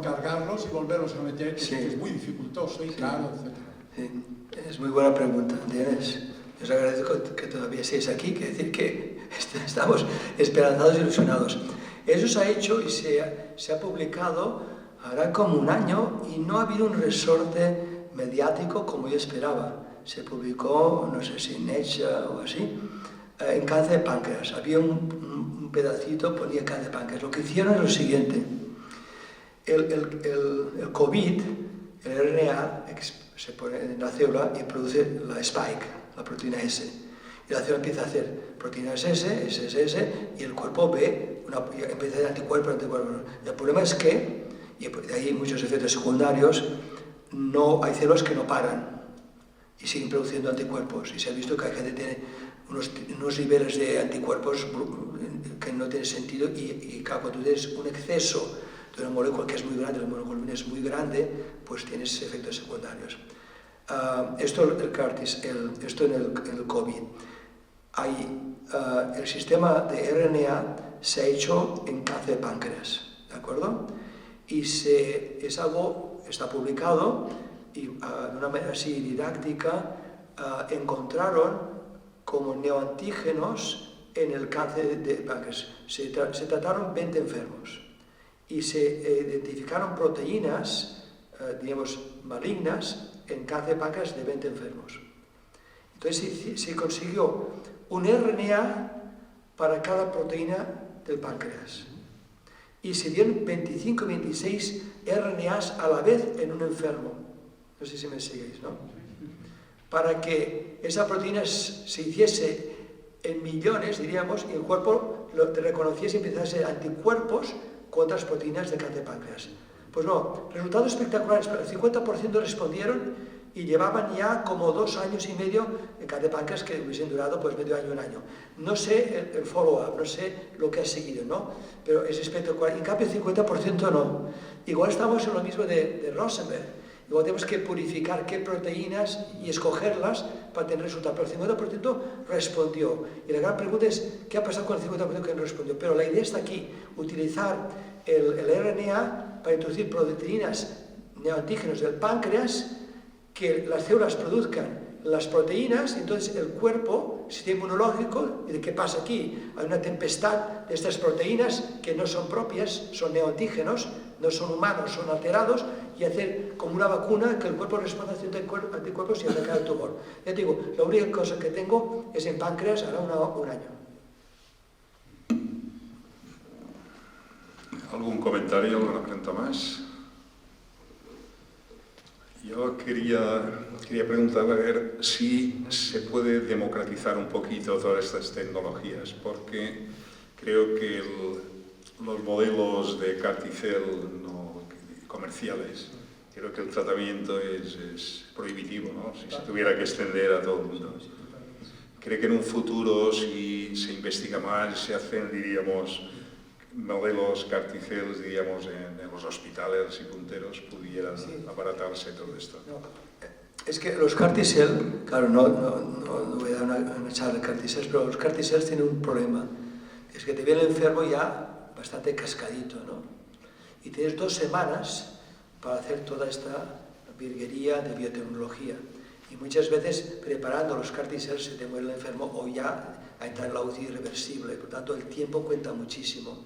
cargarlos y volverlos a meter, que es muy dificultoso y caro, etc.? Sí, es muy buena pregunta, ¿entiendes? Os agradezco que todavía estéis aquí, que decir que estamos esperanzados y ilusionados. Eso se ha hecho y se ha publicado ahora como un año y no ha habido un resorte mediático como yo esperaba. Se publicó, no sé si en Nature o así, en cáncer de páncreas. Había un pedacito, ponía cáncer de páncreas. Lo que hicieron es lo siguiente. El COVID, el RNA, se pone en la célula y produce la spike, la proteína S. Y la célula empieza a hacer proteínas S, y el cuerpo ve, empieza a hacer anticuerpos. El problema es que, y de ahí muchos efectos secundarios, hay células que no paran y siguen produciendo anticuerpos. Y se ha visto que hay gente que tiene unos niveles de anticuerpos que no tienen sentido y cuando tú tienes un exceso de una molécula que es muy grande, la hemoglobina es muy grande, pues tienes efectos secundarios. Esto en el COVID. El sistema de RNA se ha hecho en cáncer de páncreas, ¿de acuerdo? Y es algo, está publicado y de una manera así didáctica encontraron como neoantígenos en el cáncer de páncreas. Se trataron 20 enfermos y se identificaron proteínas, digamos, malignas en cáncer de páncreas de 20 enfermos. Entonces se consiguió un RNA para cada proteína del páncreas. Y se dieron 25 26 RNAs a la vez en un enfermo. No sé si me seguís, ¿no? Para que esa proteína se hiciese en millones, diríamos, y el cuerpo lo reconociese y empezase a hacer anticuerpos contra las proteínas de cáncer de páncreas. Pues no, resultados espectaculares, pero el 50% respondieron y llevaban ya como 2 años y medio en cáncer de páncreas que hubiesen durado pues medio año, un año. No sé el follow-up, no sé lo que ha seguido, ¿no? Pero es espectacular. En cambio, el 50% no. Igual estamos en lo mismo de Rosenberg. Igual tenemos que purificar qué proteínas y escogerlas para tener resultados. Pero el 50% respondió. Y la gran pregunta es, ¿qué ha pasado con el 50% que no respondió? Pero la idea está aquí, utilizar el RNA para introducir proteínas neoantígenos del páncreas, que las células produzcan las proteínas, y entonces el cuerpo, el sistema inmunológico, ¿y de qué pasa aquí? Hay una tempestad de estas proteínas que no son propias, son neoantígenos, no son humanos, son alterados, y hacer como una vacuna que el cuerpo responda a anticuerpos y atacar el tumor. Ya te digo, la única cosa que tengo es en páncreas, hará un año. ¿Algún comentario, alguna pregunta más? Yo quería preguntar a ver si se puede democratizar un poquito todas estas tecnologías, porque creo que los modelos de CAR-T-cell comerciales, creo que el tratamiento es prohibitivo, ¿no? Si se tuviera que extender a todo el mundo. Creo que en un futuro, si se investiga más, se hacen, diríamos, modelos CAR-T-cells, diríamos, en los hospitales y punteros, pudieran abaratarse todo esto. No, es que los CAR-T-cell, claro, no voy a dar una charla de CAR-T-cells, pero los CAR-T-cells tienen un problema, es que te viene el enfermo ya bastante cascadito, ¿no? Y tienes 2 semanas para hacer toda esta virguería de biotecnología. Y muchas veces, preparando los CAR-T-cells, se te muere el enfermo o ya a entrar en la UCI irreversible. Por tanto, el tiempo cuenta muchísimo.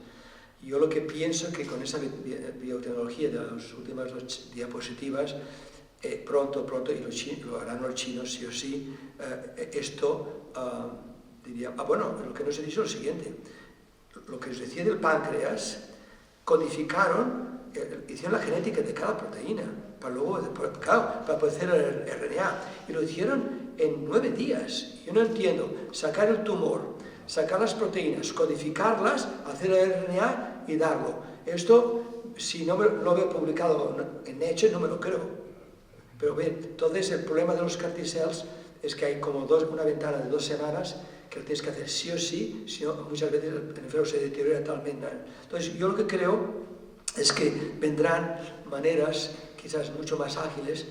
Yo lo que pienso es que con esa biotecnología de las últimas 2 diapositivas, pronto, y lo harán los chinos sí o sí, esto diría... bueno, lo que no se ha dicho es lo siguiente. Lo que os decía del páncreas, codificaron, hicieron la genética de cada proteína, para luego, claro, para poder hacer el RNA. Y lo hicieron en 9 días. Yo no entiendo, sacar el tumor, sacar las proteínas, codificarlas, hacer el RNA y darlo. Esto, si no lo veo publicado en Nature, no me lo creo. Pero bien, entonces el problema de los CAR-T-cells es que hay como una ventana de 2 semanas que lo tienes que hacer sí o sí, si no, muchas veces el enfermo se deteriora talmente. Entonces, yo lo que creo es que vendrán maneras quizás mucho más ágiles.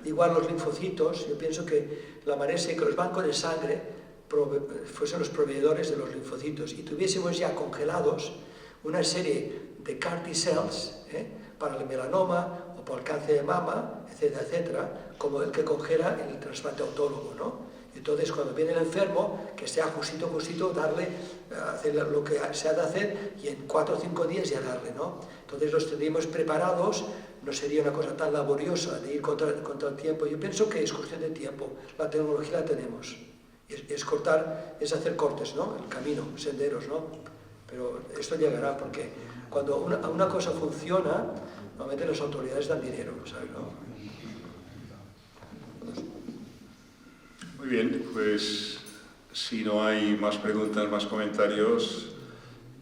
Igual los linfocitos, yo pienso que la manera es que los bancos de sangre fuesen los proveedores de los linfocitos y tuviésemos ya congelados una serie de CAR-T-cells para el melanoma o para el cáncer de mama, etcétera, etcétera, como el que congela en el trasplante autólogo, ¿no? Entonces, cuando viene el enfermo, que sea justito, darle, hacer lo que se ha de hacer y en 4 o 5 días ya darle, ¿no? Entonces los tendríamos preparados, no sería una cosa tan laboriosa de ir contra el tiempo. Yo pienso que es cuestión de tiempo, la tecnología la tenemos. Es hacer cortes, ¿no? El camino, senderos, ¿no? Pero esto llegará porque cuando una cosa funciona, normalmente las autoridades dan dinero, ¿sabes? ¿No? Muy bien, pues si no hay más preguntas, más comentarios,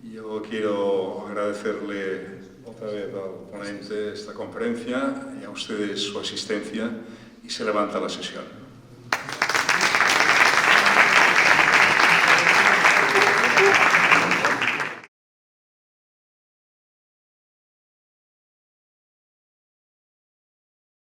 yo quiero agradecerle otra vez al ponente esta conferencia y a ustedes su asistencia y se levanta la sesión.